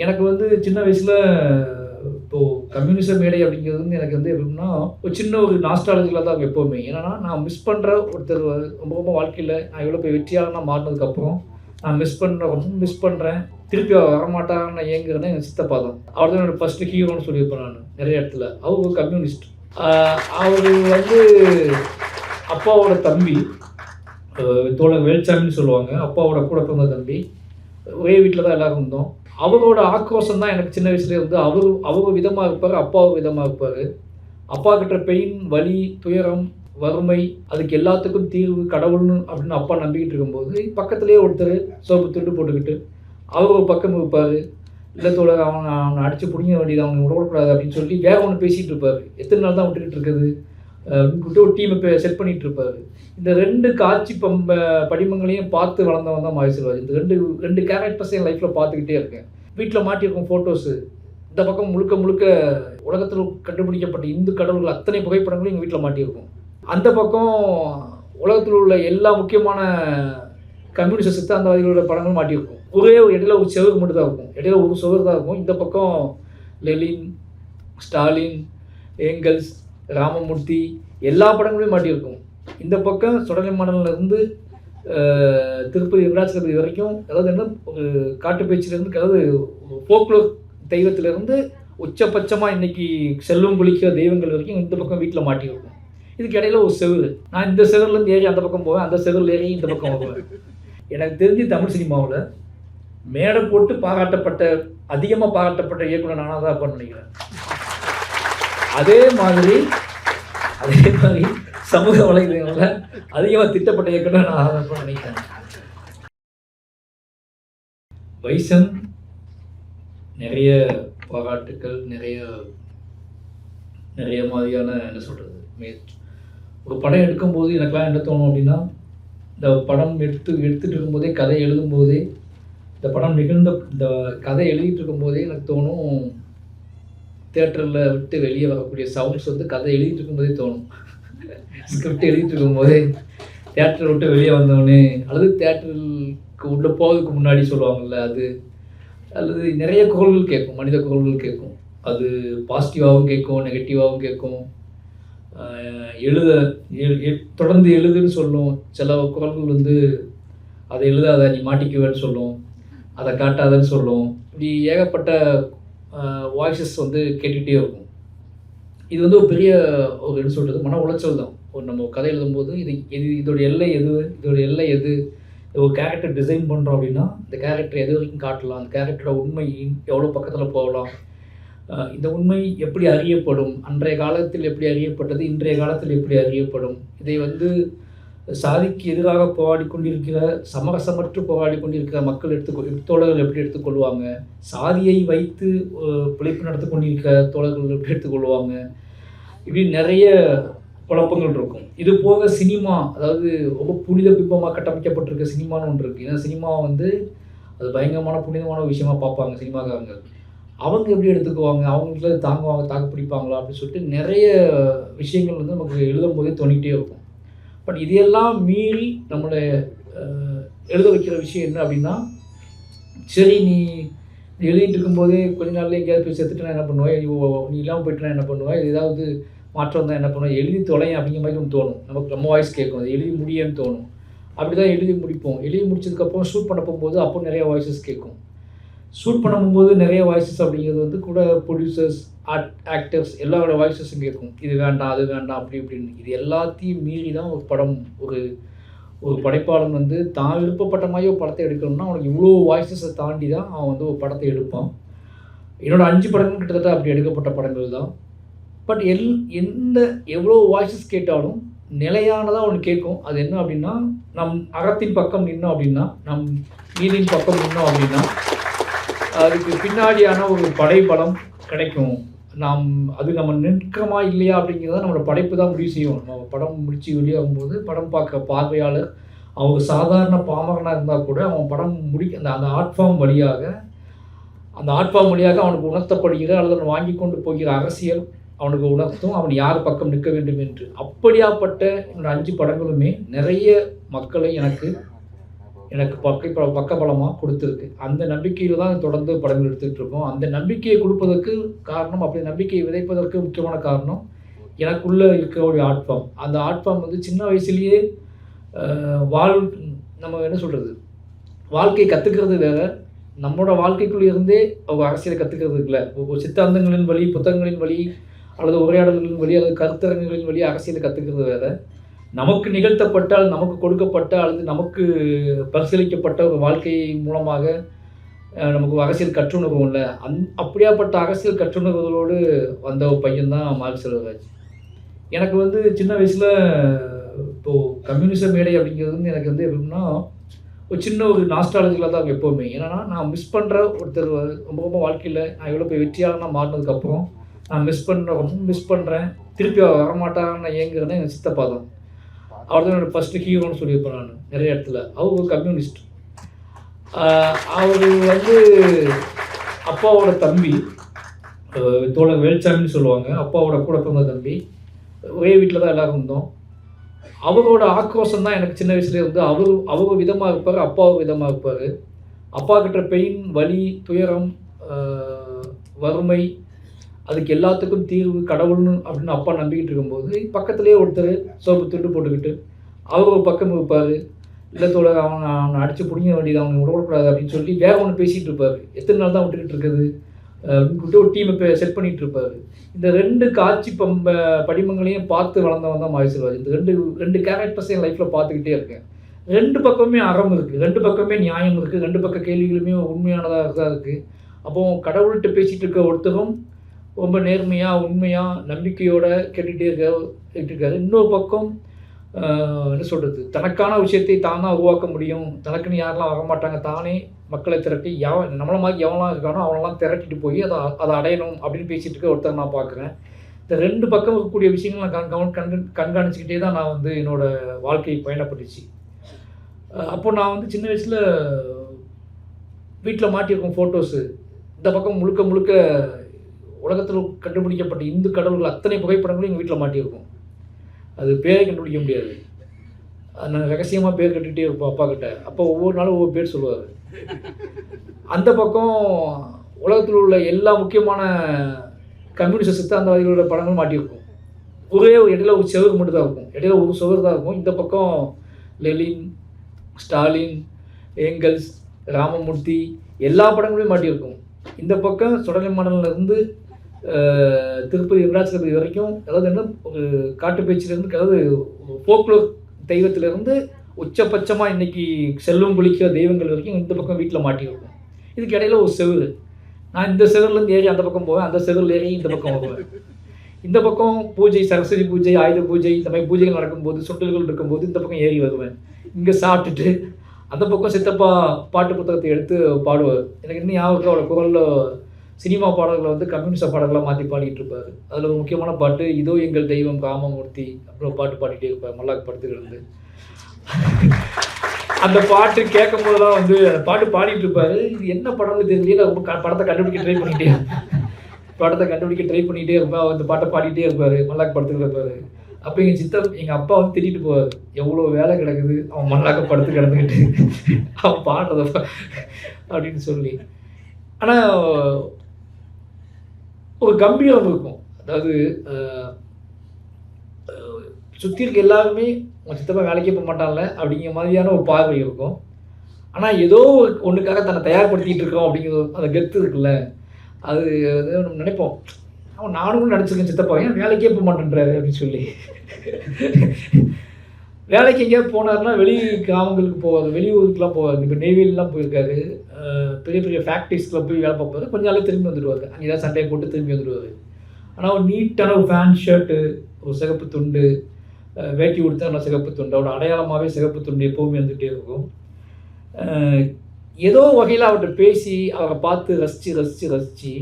எனக்கு வந்து சின்ன வயசில் இப்போது கம்யூனிச மேடை அப்படிங்கிறது வந்து எனக்கு வந்து எப்படின்னா ஒரு சின்ன ஒரு நாஸ்டாலஜியில் தான் எப்போவுமே. ஏன்னா நான் மிஸ் பண்ணுற ஒருத்தர் ரொம்ப ரொம்ப வாழ்க்கையில் நான் எவ்வளோ போய் வெற்றியாளனாக மாறினதுக்கப்புறம் நான் ரொம்ப மிஸ் பண்ணுறேன். திருப்பி அவர் வரமாட்டாங்கன்னு நான் ஏங்குறேன்னா எங்கள் சித்தப்பா தான். அவர் தான் என்னோடய ஃபஸ்ட்டு ஹீரோன்னு சொல்லியிருப்பேன் நான் நிறைய இடத்துல. அவர் ஒரு கம்யூனிஸ்ட். அவர் வந்து அப்பாவோட தம்பி, தோழர் வேல்சாமின்னு சொல்லுவாங்க. அப்பாவோட கூட பிறந்த தம்பி. ஒரே வீட்டில் தான் எல்லோரும் இருந்தோம். அவரோட ஆக்ரோஷம் தான் எனக்கு சின்ன வயசுலேயே வந்து அவர் விதமாக இருப்பார், அப்பா ஒரு விதமாக இருப்பார். அப்பா கிட்ட பெயின், வலி, துயரம், வறுமை அதுக்கு எல்லாத்துக்கும் தீர்வு கடவுள்னு அப்படின்னு அப்பா நம்பிக்கிட்டு இருக்கும்போது பக்கத்துலேயே ஒருத்தர் சோப்பு துண்டு போட்டுக்கிட்டு அவர் ஒரு பக்கம் இருப்பார். இல்லத்தோட அவனை அடித்து பிடிங்க வேண்டியது, அவங்க விடக்கூடாது அப்படின்னு சொல்லி வேற ஒன்று பேசிகிட்டு இருப்பார். எத்தனை நாள் தான் விட்டுக்கிட்டு இருக்குது அப்படின்னு ஒரு டீமை செட் பண்ணிகிட்டு இருப்பார். இந்த 2 காட்சி படிமங்களையும் பார்த்து வளர்ந்தவன் தான் மாரி செல்வராஜ். இந்த ரெண்டு கேரக்டர்ஸையும் என் லைஃப்பில் பார்த்துக்கிட்டே இருக்கேன். வீட்டில் மாட்டியிருக்கும் ஃபோட்டோஸு, இந்த பக்கம் முழுக்க முழுக்க உலகத்தில் கண்டுபிடிக்கப்பட்ட இந்து கடவுள்கள் அத்தனை புகைப்படங்களும் எங்கள் வீட்டில் மாட்டியிருக்கும். அந்த பக்கம் உலகத்தில் உள்ள எல்லா முக்கியமான கம்யூனிஸ்ட சித்தாந்தவாதிகளோட படங்களும் மாட்டியிருக்கும். ஒரே ஒரு இடையில ஒரு செவரு மட்டும் தான் இருக்கும். இடையில ஒரு சுவர் தான் இருக்கும். இந்த பக்கம் லெனின், ஸ்டாலின், ஏங்கல்ஸ், ராமமூர்த்தி எல்லா படங்களுமே மாட்டியிருக்கும். இந்த பக்கம் சுடலைமாடன்லேருந்து திருப்பதி வெங்கடாச்சலபதி வரைக்கும், அதாவது என்ன ஒரு காட்டு பேச்சிலேருந்து, அதாவது ஃபோக்லோர் தெய்வத்திலேருந்து உச்சபட்சமாக இன்றைக்கி செல்வம் குளிக்கிற தெய்வங்கள் வரைக்கும் இந்த பக்கம் வீட்டில் மாட்டியிருக்கும். இதுக்கு இடையில ஒரு செவரு. நான் இந்த செவர்லேருந்து ஏறி அந்த பக்கம் போவேன், அந்த செவரில் ஏறி இந்த பக்கம் போவேன். எனக்கு தெரிஞ்சு தமிழ் சினிமாவில் மேடை போட்டு அதிகமாக பாராட்டப்பட்ட இயக்குனர் நானாக தான் இருப்பேன்னு நினைக்கிறேன். அதே மாதிரி சமூக வலைதளங்களில் அதிகமாக திட்டப்பட்ட இயக்குனர் நான் தான் இருப்பேன்னு நினைக்கிறேன். வைசன் நிறைய பாராட்டுக்கள், நிறைய மாதிரியான என்ன சொல்கிறது, ஒரு படம் எடுக்கும்போது எனக்கெல்லாம் என்ன தோணும் அப்படின்னா, இந்த படம் எடுத்துகிட்டு இருக்கும்போதே, கதை எழுதும்போதே, இந்த படம் இந்த கதை எழுதிட்டு இருக்கும்போதே எனக்கு தோணும், தியேட்டரில் விட்டு வெளியே வரக்கூடிய சவுண்ட்ஸ் வந்து கதை எழுதிட்டு இருக்கும்போதே தோணும். ஸ்கிரிப்ட் எழுதிட்டு இருக்கும்போதே, தியேட்டரை விட்டு வெளியே வந்தோடனே, அல்லது தியேட்டருக்கு உள்ளே போகிறதுக்கு முன்னாடி சொல்லுவாங்கள்ல அது, அல்லது நிறைய குரல்கள் கேட்கும், மனித குரல்கள் கேட்கும். அது பாசிட்டிவாகவும் கேட்கும், நெகட்டிவாகவும் கேட்கும். தொடர்ந்து எழுதுன்னு சொல்லும். சில குரல்கள் வந்து அதை எழுதாத, நீ மாட்டிக்குவேன்னு சொல்லும், அதை காட்டாதன்னு சொல்லும். இப்படி ஏகப்பட்ட வாய்ஸஸ் வந்து கேட்டுக்கிட்டே இருக்கும். இது வந்து ஒரு பெரிய ஒரு என்ன சொல்கிறது, மன உளைச்சல் தான். ஒரு நம்ம கதை எழுதும்போது இதோட எல்லை எது, ஒரு கேரக்டர் டிசைன் பண்ணுறோம் அப்படின்னா இந்த கேரக்டர் எது வரைக்கும் காட்டலாம், அந்த கேரக்டரோட உண்மை எவ்வளோ பக்கத்தில் போகலாம், இந்த உண்மை எப்படி அறியப்படும், அன்றைய காலத்தில் எப்படி அறியப்பட்டது, இன்றைய காலத்தில் எப்படி அறியப்படும், இதை வந்து சாதிக்கு எதிராக போராடி கொண்டிருக்கிற, சமரசமற்று போராடி கொண்டிருக்கிற மக்கள் தோழர்கள் எப்படி எடுத்துக்கொள்வாங்க, சாதியை வைத்து பிழைப்பு நடத்தி கொண்டிருக்கிற தோழர்கள் எப்படி எடுத்துக்கொள்வாங்க, இப்படி நிறைய குழப்பங்கள் இருக்கும். இது போக சினிமா, அதாவது ரொம்ப புனித பிம்பமாக கட்டமைக்கப்பட்டிருக்க சினிமான்னு ஒன்று இருக்குது. ஏன்னா சினிமா வந்து அது பயங்கரமான புனிதமான விஷயமாக பார்ப்பாங்க சினிமாக்காரங்க. அவங்க எப்படி எடுத்துக்குவாங்க, அவங்களுக்கு தாக்கு பிடிப்பாங்களா அப்படின்னு சொல்லிட்டு நிறைய விஷயங்கள் வந்து நமக்கு எழுதும் போதே தோணிகிட்டே இருக்கும். பட் இதையெல்லாம் மீறி நம்மளை எழுத வைக்கிற விஷயம் என்ன அப்படின்னா, சரி நீ எழுதிட்டு இருக்கும்போதே கொஞ்ச நாள்ல எங்கேயாவது போய் செத்துட்டுனா என்ன பண்ணுவேன், நீ இல்லாமல் போயிட்டுனா என்ன பண்ணுவேன், ஏதாவது மாற்றம் தான் என்ன பண்ணுவேன், எழுதி தொலையும் அப்படிங்கிற மாதிரி ஒன்று தோணும். நமக்கு நம்ம வாய்ஸ் கேட்கும், அது எழுதி முடியன்னு தோணும். அப்படி தான் எழுதி முடிப்போம். எழுதி முடிச்சதுக்கப்புறம் ஷூட் பண்ண போகும்போது அப்போ நிறைய வாய்ஸஸ் கேட்கும். ஷூட் பண்ணும்போது நிறைய வாய்ஸஸ் அப்படிங்கிறது வந்து கூட ப்ரொடியூசர்ஸ், ஆக்டர்ஸ் எல்லாரோட வாய்ஸஸும் கேட்கும். இது வேண்டாம், அது வேண்டாம், அப்படி இப்படின்னு. இது எல்லாத்தையும் மீறி தான் ஒரு படம், ஒரு படைப்பாளன் வந்து தான் விருப்பப்பட்ட மாதிரி ஒரு படத்தை எடுக்கணும்னா அவனுக்கு இவ்வளோ வாய்ஸஸை தாண்டி தான் அவன் வந்து ஒரு படத்தை எடுப்பான். என்னோடய 5 படங்கள் கிட்டத்தட்ட அப்படி எடுக்கப்பட்ட படங்கள் தான். பட் எவ்வளோ வாய்ஸஸ் கேட்டாலும் நிலையானதாக ஒன்று கேட்கும். அது என்ன அப்படின்னா, நம் அறத்தின் பக்கம் நின்னோம் அப்படின்னா, நம் நீதியின் பக்கம் நின்னோம் அப்படின்னா அதுக்கு பின்னாடியான ஒரு படைபலம் கிடைக்கும். அது நம்ம நிற்கிறோமா இல்லையா அப்படிங்கிறத நம்மளோட படைப்பு தான் முடிவு செய்யும். நம்ம படம் முடித்து வெளியாகும்போது படம் பார்க்குற பார்வையாளர் அவங்க சாதாரண பாமரனாக இருந்தால் கூட அவன் படம் அந்த ஆர்ட் ஃபார்ம் வழியாக அவனுக்கு உணர்த்தப்படுகிற அல்லது அவன் வாங்கி கொண்டு போகிற அரசியல் அவனுக்கு உணர்த்தும், அவன் யார் பக்கம் நிற்க வேண்டும் என்று. அப்படியாப்பட்ட என்னோட 5 படங்களுமே நிறைய மக்களை எனக்கு எனக்கு பக்கபலமா குடுத்திருக்கு. அந்த நம்பிக்கையில தான் தொடர்ந்து படங்கள் எடுத்துட்டு இருக்கோம். அந்த நம்பிக்கையை குடுப்பதற்கு காரணம், அப்படி நம்பிக்கையை விதைப்பதற்கு முக்கியமான காரணம், எனக்குள்ள இருக்கக்கூடிய ஆர்ட் ஃபார்ம். அந்த ஆர்ட் ஃபார்ம் வந்து சின்ன வயசுலயே அ வாழ் நம்ம என்ன சொல்றது? வாழ்க்கைய கத்துக்கிறது வேற. நம்மோட வாழ்க்கைக்குள்ள இருந்தே அவங்க அரசியல கத்துக்கிறது இருக்குல்ல. சித்தாந்தங்களின் வழி, புத்தகங்களின் வழி, அல்லது உரையாடல்களின் வழி, அல்லது கருத்தரங்குகளின் வழி அரசியல கத்துக்கிறது வேற. நமக்கு நிகழ்த்தப்பட்டால், நமக்கு கொடுக்கப்பட்ட அல்லது நமக்கு பரிசீலிக்கப்பட்ட ஒரு வாழ்க்கை மூலமாக நமக்கு அரசியல் கற்றுணர்வோம்ல, அப்படியாப்பட்ட அரசியல் கற்றுணர்வுகளோடு வந்த ஒரு பையன் தான் மாரி செல்வராஜ். எனக்கு வந்து சின்ன வயசுல இப்போ கம்யூனிச மேடை அப்படிங்கிறது வந்து எனக்கு வந்து எப்படின்னா, ஒரு சின்ன ஒரு நாஸ்டாலஜில தான் எப்பவுமே. என்னன்னா, நான் மிஸ் பண்ற ஒருத்தர் ரொம்ப ரொம்ப வாழ்க்கையில நான் எவ்வளோ பெரிய வெற்றியாளனா மாறுனதுக்கப்புறம், நான் ரொம்ப மிஸ் பண்றேன். திருப்பி அவர் வரமாட்டாருன்னு நான் ஏங்குறேன்னா எங்க சித்தப்பா தான். அவர் தான் என்னோட ஃபர்ஸ்ட் ஹீரோன்னு சொல்லியிருப்பேன் நானு நெறைய இடத்துல. அவர் ஒரு கம்யூனிஸ்ட். அவரு வந்து அப்பாவோட தம்பி. தோழர் வேலுச்சாமின்னு சொல்லுவாங்க. அப்பாவோட கூட பிறந்த தம்பி. ஒரே வீட்ல தான் எல்லாரும் இருந்தோம். அவரோட ஆக்ரோஷம் தான் எனக்கு சின்ன வயசுலயே வந்து அவரு விதமா இருப்பாரு, அப்பா ஒரு விதமா இருப்பாரு. அப்பா கிட்ட பெயின், வலி, துயரம், அ வறுமை, அதுக்கு எல்லாத்துக்கும் தீர்வு கடவுள்னு அப்படின்னு அப்பா நம்பிக்கிட்டு இருக்கும்போது, பக்கத்திலேயே ஒருத்தர் சிவப்பு துண்டு போட்டுக்கிட்டு, அவர் ஒரு பக்கம் இருப்பாரு. "இல்ல தோழர் அவன அடிச்சு புடிங்க வேண்டியது, அவன விடக்கூடாது" அப்படின்னு சொல்லி வேற ஒண்ணு பேசிட்டு இருப்பாரு. எத்தன நாள் தான் விட்டுக்கிட்டு இருக்குது? அப்படின்னு சொல்லிட்டு ஒரு டீம செட் பண்ணிட்டு இருப்பாரு. இந்த 2 காட்சி படிமங்களையும் பார்த்து வளர்ந்தவன் தான் மாரி செல்வராஜ். இந்த 2 கேரக்டர்ஸையும் என் லைஃப்ல பார்த்துக்கிட்டே இருக்கேன். 2 பக்கமுமே அறம் இருக்கு. 2 பக்கமே நியாயம் இருக்கு. 2 பக்க கேள்விகளுமே உண்மையானதா தான் இருக்கு. அப்போ கடவுள்ட்ட பேசிட்டு இருக்க ஒருத்தரும் ரொம்ப நேர்மையா, உண்மையா, நம்பிக்கையோட கேட்டுருக்காரு. இன்னொரு பக்கம் என்ன சொல்றது? தனக்கான விஷயத்தை தான் தான் உருவாக்க முடியும். தனக்குன்னு யாரெல்லாம் வரமாட்டாங்க. தானே மக்களை திரட்டி நம்மள மாரி எவன்லாம் இருக்கானோ அவனெல்லாம் திரட்டிட்டு போய் அத அடையணும் அப்படின்னு பேசிட்டு இருக்க ஒருத்தர நான் பார்க்குறேன். இந்த 2 பக்கம் இருக்கக்கூடிய விஷயங்கள நான் கண்காணிச்சுக்கிட்டே தான் நான் வந்து என்னோட வாழ்க்கை பயணப்பட்டுச்சு. அப்போ நான் வந்து சின்ன வயசுல வீட்ல மாட்டியிருக்கும் ஃபோட்டோஸு. இந்த பக்கம் முழுக்க முழுக்க உலகத்தில கண்டுபிடிக்கப்பட்ட இந்து கடவுள்கள் அத்தனை புகைப்படங்களும் எங்க வீட்ல மாட்டியிருக்கும். அது பேரே கண்டுபிடிக்க முடியாது. நான் ரகசியமா பேர் கட்டிக்கிட்டே இருப்போம் அப்பாகிட்ட. அப்பா ஒவ்வொரு நாளும் ஒவ்வொரு பேர் சொல்லுவாரு. அந்த பக்கம் உலகத்தில் உள்ள எல்லா முக்கியமான கம்யூனிஸ்ட் சித்தாந்தவாதிகளோட படங்களும் மாட்டியிருக்கும். ஒரே இடையில ஒரு செவுரு மட்டும் தான் இருக்கும். இடையில ஒரு சுவர் தான் இருக்கும். இந்த பக்கம் லெனின், ஸ்டாலின், ஏங்கல்ஸ், ராமமூர்த்தி எல்லா படங்களுமே மாட்டியிருக்கும். இந்த பக்கம் சுடலைமணல்லேருந்து திருப்பதி வெங்கடாச்சலபதி வரைக்கும், அதாவது என்ன ஒரு காட்டு பேச்சிலேருந்து, அதாவது ஃபோக்லோர் தெய்வத்திலேருந்து உச்சபட்சமாக இன்னைக்கு செல்வம் குளிக்கிற தெய்வங்கள் வரைக்கும் இந்த பக்கம் வீட்டில் மாட்டியிருக்கும். இதுக்கு இடையில ஒரு செவுரு. நான் இந்த செவர்லேருந்து ஏறி அந்த பக்கம் போவேன், அந்த செவரில் ஏறி இந்த பக்கம் வருவேன். இந்த பக்கம் பூஜை, சரஸ்வதி பூஜை, ஆயுத பூஜை, இந்த மாதிரி பூஜைகள் நடக்கும்போது, சுண்டல்கள் இருக்கும்போது இந்த பக்கம் ஏறி வருவேன். இங்கே சாப்பிட்டுட்டு அந்த பக்கம் சித்தப்பா பாட்டு புத்தகத்தை எடுத்து பாடுவார். எனக்கு இன்னும் ஞாபகம் அவரோட குரலில் சினிமா பாடல்களை வந்து கம்யூனிஸ்ட் பாடல்களாக மாற்றி பாடிட்டு இருப்பார். அதில் ஒரு முக்கியமான பாட்டு இதோ எங்கள் தெய்வம் ராமமூர்த்தி அப்புறம் பாட்டு பாடிட்டே இருப்பார் மல்லாக்கு படத்துக்கு இருந்து. அந்த பாட்டு கேட்கும் போதெல்லாம் வந்து அந்த பாட்டு பாடிட்டு இருப்பாரு. இது என்ன படம்னு தெரியல, ரொம்ப படத்தை கண்டுபிடிக்க ட்ரை பண்ணிட்டே இருப்பேன். அந்த பாட்டை பாடிட்டே இருப்பாரு, மல்லாக்கு படத்துக்கு இருப்பாரு. அப்போ எங்கள் அப்பா வந்து திட்டிட்டு போவார், எவ்வளோ வேலை கிடக்குது அவன் மல்லாக்க படுத்து கிடந்துக்கிட்டு அவன் பாடுறத அப்படின்னு சொல்லி. ஆனால் ஒரு கம்பீரம் இருக்கும். அதாவது சுற்றி இருக்க எல்லாருமே உங்கள் சித்தப்பா வேலைக்கே போக மாட்டான்ல அப்படிங்கிற மாதிரியான ஒரு பார்வை இருக்கும். ஆனால் ஏதோ ஒன்றுக்காக தன்னை தயார்படுத்திகிட்டு இருக்கோம் அப்படிங்கிற அந்த கெத்து இருக்குல்ல, அது நம்ம நினைப்போம். அவன் நானும் நினச்சிருக்கேன் சித்தப்பா ஏன் வேலைக்கே போக மாட்டேன்றாரு அப்படின்னு சொல்லி. வேலைக்கு எங்கேயாவது போனார்னா வெளி கிராமங்களுக்கு போவார், வெளியூருக்குலாம் போவார். இப்போ நெய்வேலிலாம் போயிருக்காரு. பெரிய பெரிய ஃபேக்ட்ரிஸ்க்குலாம் போய் வேலை பார்ப்பாரு. கொஞ்ச நாள் திரும்பி வந்துடுவார். அங்கே ஏதாவது சண்டையை போட்டு திரும்பி வந்துடுவார். ஆனால் ஒரு நீட்டான ஒரு ஃபேன் ஷர்ட்டு, ஒரு சிகப்பு துண்டு, வேட்டி உடுத்தா நல்லா சிகப்பு துண்டு, அவரோட அடையாளமாகவே சிகப்பு துண்டு எப்போவுமே வந்துகிட்டே இருக்கும். ஏதோ வகையில் அவர்கிட்ட பேசி அவரை பார்த்து ரசித்து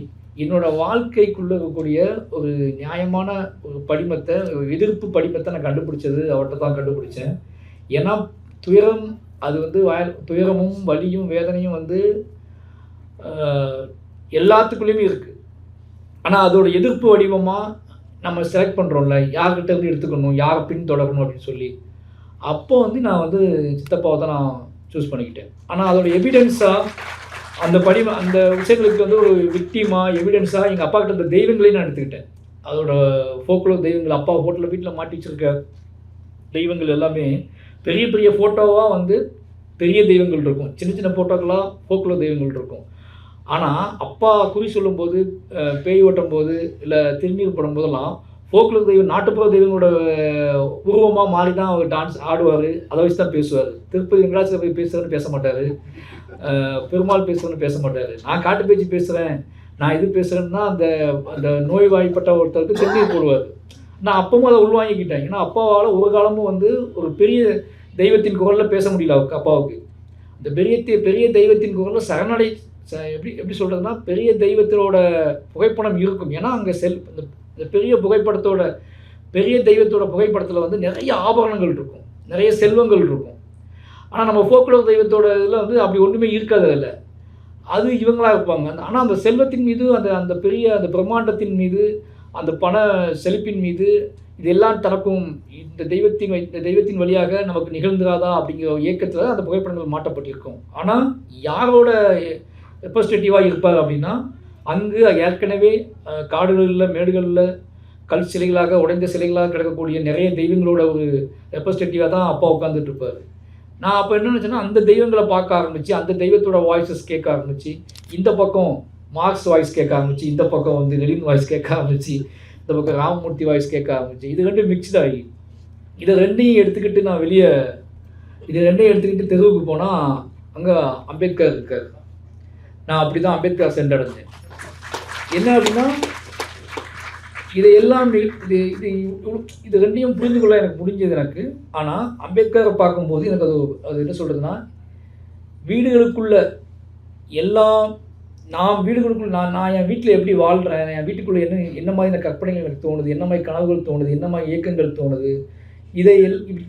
என்னோடய வாழ்க்கைக்குள்ளே இருக்கக்கூடிய ஒரு நியாயமான ஒரு படிமத்தை, ஒரு எதிர்ப்பு படிமத்தை நான் கண்டுபிடிச்சது அவர்கிட்ட தான் கண்டுபிடிச்சேன். ஏன்னா துயரம், அது வந்து துயரமும் வலியும் வேதனையும் வந்து எல்லாத்துக்குள்ளேயுமே இருக்குது. ஆனால் அதோட எதிர்ப்பு வடிவமாக நம்ம செலக்ட் பண்ணுறோம்ல, யார்கிட்ட இருந்து எடுத்துக்கணும், யாரை பின்தொடரணும் அப்படின்னு சொல்லி. அப்போ வந்து நான் வந்து சித்தப்பாவை தான் நான் சூஸ் பண்ணிக்கிட்டேன். ஆனால் அதோட எவிடன்ஸாக அந்த விஷயங்களுக்கு வந்து ஒரு விக்டிமாக எவிடன்ஸாக எங்கள் அப்பா கிட்ட இருந்த தெய்வங்களையும் நான் எடுத்துக்கிட்டேன். அதோட ஃபோக்லோர் தெய்வங்கள் அப்பா வீட்டில் மாட்டி வச்சிருக்க தெய்வங்கள் எல்லாமே பெரிய பெரிய ஃபோட்டோவாக வந்து பெரிய தெய்வங்கள் இருக்கும், சின்ன சின்ன ஃபோட்டோக்கெல்லாம் ஃபோக்லோர் தெய்வங்கள் இருக்கும். ஆனால் அப்பா குறி சொல்லும்போது, பேய் ஓட்டும் போது, இல்லை திருநீர் போடும்போதெல்லாம் ஃபோக்லோர் தெய்வம் நாட்டுப்புற தெய்வங்களோட உருவமாக மாறி தான் அவர் டான்ஸ் ஆடுவார், அதை வச்சு தான் பேசுவார். திருப்பதி வெங்கடாச்சல போய் பேசுகிறேன்னு பேச மாட்டார், பெருமாள் பேசுகிறேன்னு பேச மாட்டார். நான் காட்டு பேச்சு பேசுகிறேன், நான் இது பேசுகிறேன்னா அந்த அந்த நோய்வாய்ப்பட்ட ஒருத்தருக்கு திருநீர் போடுவார். நான் அப்பவும் அதை உள்வாங்கிக்கிட்டேன். ஏன்னா அப்பாவால் ஒரு காலமும் வந்து ஒரு பெரிய தெய்வத்தின் குரலில் பேச முடியல அப்பாவுக்கு. இந்த பெரிய தெய்வத்தின் குரலில் சரணடை எப்படி சொல்கிறதுனா, பெரிய தெய்வத்தோட புகைப்படம் இருக்கும். ஏன்னா அங்கே இந்த பெரிய தெய்வத்தோட புகைப்படத்தில் வந்து நிறைய ஆபரணங்கள் இருக்கும், நிறைய செல்வங்கள் இருக்கும். ஆனால் நம்ம ஃபோக்லோர் தெய்வத்தோட இதில் வந்து அப்படி ஒன்றுமே இருக்காது. அதில் அது இவங்களாக இருப்பாங்க. ஆனால் அந்த செல்வத்தின் மீது, அந்த பெரிய அந்த பிரம்மாண்டத்தின் மீது, அந்த பண செழிப்பின் மீது, இதெல்லாம் தனக்கும் இந்த தெய்வத்தின் வழியாக நமக்கு நிகழ்ந்துராதா அப்படிங்கிற இயக்கத்தில் அந்த புகைப்படங்கள் மாட்டப்பட்டிருக்கும். ஆனால் யாரோட ரெப்ரஸன்டேட்டிவாக இருப்பார் அப்படின்னா, அங்கு ஏற்கனவே காடுகளில் மேடுகளில் கல் சிலைகளாக உடைந்த சிலைகளாக கிடக்கக்கூடிய நிறைய தெய்வங்களோட ஒரு ரெப்ரஸன்டேட்டிவாக தான் அப்பா உட்காந்துட்டு இருப்பார். நான் அப்போ என்ன நினச்சேன்னா, அந்த தெய்வங்களை பார்க்க ஆரம்பித்து, அந்த தெய்வத்தோட வாய்ஸஸ் கேட்க ஆரம்பித்து, இந்த பக்கம் மார்க்ஸ் வாய்ஸ் கேட்க ஆரம்பித்து, இந்த பக்கம் வந்து லெனின் வாய்ஸ் கேட்க ஆரம்பித்து, இந்த பக்கம் ராமமூர்த்தி வாய்ஸ் கேட்க ஆரம்பிச்சு, இது ரெண்டும் மிக்ஸ்ட் ஆகி இதை ரெண்டையும் எடுத்துக்கிட்டு தெருவுக்கு போனால் அங்கே அம்பேத்கர் இருக்கார். நான் அப்படி தான் அம்பேத்கர் சென்றடைஞ்சேன். என்ன அப்படின்னா, இதையெல்லாம் இது ரெண்டையும் புரிந்து கொள்ள எனக்கு முடிஞ்சது எனக்கு. ஆனால் அம்பேத்கரை பார்க்கும்போது எனக்கு அது என்ன சொல்கிறதுனா, வீடுகளுக்குள்ள எல்லாம் நான் என் வீட்டில் எப்படி வாழ்கிறேன், என் வீட்டுக்குள்ளே என்ன மாதிரி கற்பனைகள் எனக்கு தோணுது, என்ன மாதிரி கனவுகள் தோணுது, என்ன மாதிரி இயக்கங்கள் தோணுது,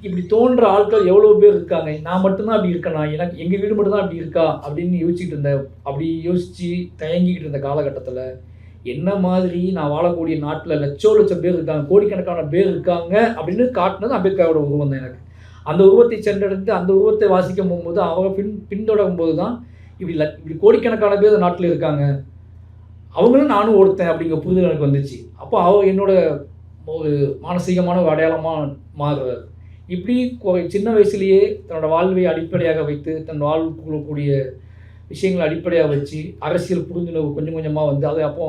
இப்படி தோன்ற ஆட்கள் எவ்வளோ பேர் இருக்காங்க, நான் மட்டும்தான் அப்படி இருக்கேனா, எனக்கு எங்கள் வீடு மட்டும்தான் அப்படி இருக்கா அப்படின்னு யோசிச்சுட்டு இருந்தேன். அப்படி யோசித்து தயங்கிக்கிட்டு இருந்த காலகட்டத்தில் என்ன மாதிரி நான் வாழக்கூடிய நாட்டில் லட்சம் பேர் இருக்காங்க, கோடிக்கணக்கான பேர் இருக்காங்க அப்படின்னு காட்டினது அம்பேத்கரோட உருவம் தான் எனக்கு. அந்த உருவத்தை சென்றடைந்து அந்த உருவத்தை வாசிக்க போகும்போது அவங்க பின்தொடரும் போது தான் இப்படி கோடிக்கணக்கான பேர் நாட்டில் இருக்காங்க, அவங்களும் நானும் ஒருத்தன் அப்படிங்கிற புரிதல் எனக்கு வந்துச்சு. அப்போ என்னோட ஒரு மானசீகமான ஒரு அடையாளமாக மாறுறார். இப்படி சின்ன வயசுலேயே தன்னோட வாழ்வை அடிப்படையாக வைத்து, தன் வாழ்வுக்குள்ளக்கூடிய விஷயங்களை அடிப்படையாக வச்சு அரசியல் புரிந்துணர்வு கொஞ்சம் கொஞ்சமாக வந்து அதை அப்போ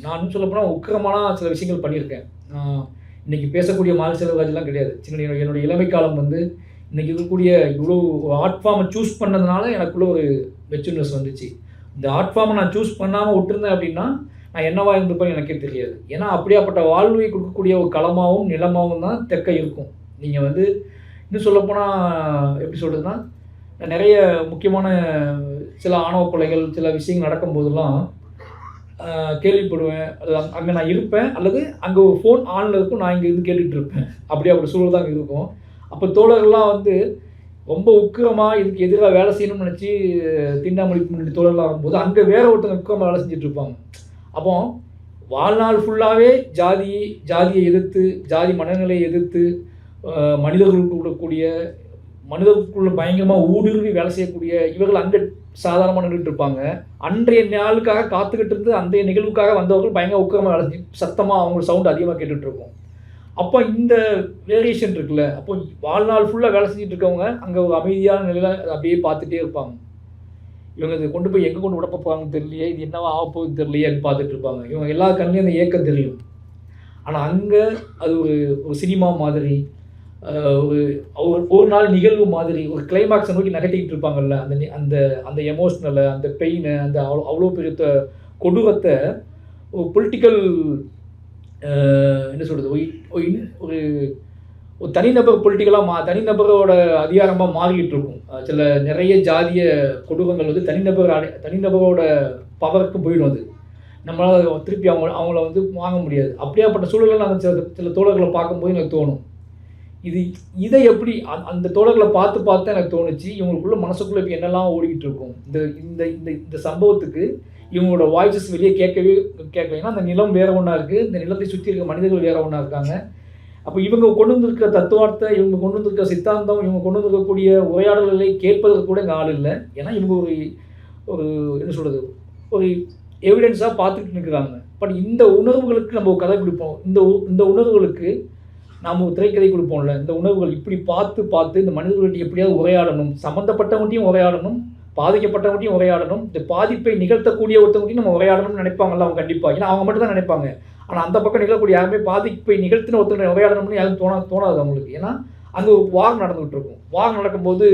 நான் சொல்லப்போனால் உக்கிரமான சில விஷயங்கள் பண்ணியிருக்கேன். இன்றைக்கி பேசக்கூடிய மால் செல்வராஜெலாம் கிடையாது. என்னோட இளமை காலம் வந்து இன்றைக்கி இருக்கக்கூடிய இவ்வளோ ஆர்ட் ஃபார்மை சூஸ் பண்ணதுனால எனக்குள்ளே ஒரு மெச்சூர்னஸ் வந்துச்சு. இந்த ஆர்ட் ஃபார்மை நான் சூஸ் பண்ணாமல் விட்டுருந்தேன் அப்படின்னா நான் என்னவாக இருந்திருப்பேன் எனக்கே தெரியாது. ஏன்னா அப்படியாப்பட்ட வாழ்வை கொடுக்கக்கூடிய ஒரு களமாகவும் நிலமாகவும் தான் தெற்க இருக்கும். நீங்கள் வந்து இன்னும் சொல்லப்போனால் எப்படி சொல்கிறதுனா, நிறைய முக்கியமான சில ஆணவ கொலைகள் சில விஷயங்கள் நடக்கும்போதெல்லாம் கேள்விப்படுவேன். அது அங்கே நான் இருப்பேன், அல்லது அங்கே ஒரு ஃபோன் ஆனில் இருக்கும், நான் இங்கே இருந்து கேட்டுகிட்டு இருப்பேன். அப்படியாப்பட்ட சூழல் தான் இருக்கும். அப்போ தோழர்கள்லாம் வந்து ரொம்ப உக்கிரமாக இதுக்கு எதிராக வேலை செய்யணும்னு நினச்சி தீண்டாமொழிக்கு முன்னாடி தோழர்களாக வரும்போது அங்கே வேறு ஒருத்தங்க உக்கிரமாக வேலை செஞ்சுட்டு இருப்பாங்க. அப்போ வாழ்நாள் ஃபுல்லாகவே ஜாதியை எதிர்த்து, ஜாதி மனநிலையை எதிர்த்து, மனிதர்களுக்குள்ள பயங்கரமாக ஊடுருவி வேலை செய்யக்கூடிய இவர்கள் அங்கே சாதாரணமாக நின்றுட்டு இருப்பாங்க. அன்றைய நாளுக்காக காத்துக்கிட்டு இருந்து அன்றைய நிகழ்வுக்காக வந்தவர்கள் பயங்கர உக்கிரமாக வேலை செஞ்சு சத்தமாக அவங்க சவுண்ட் அதிகமாக கேட்டுட்டு இருக்கும். அப்போ இந்த வேரியேஷன் இருக்குல்ல, அப்போ வாழ்நாள் ஃபுல்லாக வேலை செஞ்சுட்டு இருக்கவங்க அங்கே ஒரு அமைதியான நிலையில் அப்படியே பார்த்துட்டே இருப்பாங்க. இவங்க இதை கொண்டு போய் எங்கே கொண்டு விட போகிறாங்கன்னு தெரியலையே, இது என்னவா ஆக போகுதுன்னு தெரியலையே அப்படின்னு பார்த்துட்டு இருப்பாங்க. இவங்க எல்லா கண்ணிலையும் அந்த ஏக்கம் தெரியும். ஆனால் அங்கே அது ஒரு சினிமா மாதிரி, ஒரு நாள் நிகழ்வு மாதிரி, ஒரு கிளைமாக்ஸை நோக்கி நகட்டிக்கிட்டு இருப்பாங்கல்ல, அந்த எமோஷ்னலை, அந்த பெயினை, அந்த அவ்வளோ பெரிய கொடூரத்தை ஒரு பொலிட்டிக்கல் என்ன சொல்கிறது, ஒரு தனிநபர் பொலிட்டிக்கலாக தனிநபரோட அதிகாரமாக மாறிக்கிட்டு இருக்கும். நிறைய ஜாதிய கொடூரங்கள் வந்து தனிநபரோட பவருக்கு போயிடும். அது நம்மளால் திருப்பி அவங்கள வந்து வாங்க முடியாது. அப்படியாப்பட்ட சூழலில் நாங்கள் சில தோழர்களை பார்க்கும்போது எனக்கு தோணும், இதை எப்படி அந்த தோழர்களை பார்த்து எனக்கு தோணுச்சு, இவங்களுக்குள்ள மனசுக்குள்ளே இப்போ என்னெல்லாம் ஓடிக்கிட்டு இருக்கும். இந்த சம்பவத்துக்கு இவங்களோட வாய்ஸஸ் வெளியே கேட்கவே. ஏன்னா அந்த நிலம் வேறு ஒன்றா இருக்குது, இந்த நிலத்தை சுற்றி இருக்க மனிதர்கள் வேறு ஒன்றா இருக்காங்க. அப்போ இவங்க கொண்டு வந்திருக்கிற தத்துவார்த்தை, இவங்க கொண்டு வந்திருக்கிற சித்தாந்தம், இவங்க கொண்டு வந்திருக்கக்கூடிய உரையாடல்களை கேட்பதற்கு கூட இங்கே ஆள் இல்லை. ஏன்னா இவங்க ஒரு ஒரு என்ன சொல்கிறது, ஒரு எவிடன்ஸாக பார்த்துட்டு இருக்கிறாங்க. பட் இந்த உணர்வுகளுக்கு நம்ம ஒரு கதை கொடுப்போம். இந்த உணர்வுகளுக்கு நாம் ஒரு திரைக்கதை கொடுப்போம்ல, இந்த உணர்வுகள் இப்படி பார்த்து இந்த மனிதர்கள்ட்ட எப்படியாவது உரையாடணும், சம்மந்தப்பட்டவங்கள்ட்டையும் உரையாடணும், பாதிக்கப்பட்டவங்கள்ட்டையும் உரையாடணும், இந்த பாதிப்பை நிகழ்த்தக்கூடிய ஒருத்தவங்கள்ட்டையும் நம்ம உரையாடணும்னு நினைப்பாங்கல்ல அவங்க கண்டிப்பாக. ஏன்னா அவங்க மட்டும் தான் நினைப்பாங்க. ஆனால் அந்த பக்கம் நிகழக்கூடிய யாருமே பாதிப்பை நிகழ்த்தின ஒருத்தர் உரையாடணும்னு யாரும் தோணாது அவங்களுக்கு. ஏன்னா அங்கே ஒரு வார் நடந்துகிட்டு இருக்கும். வார் நடக்கும்போது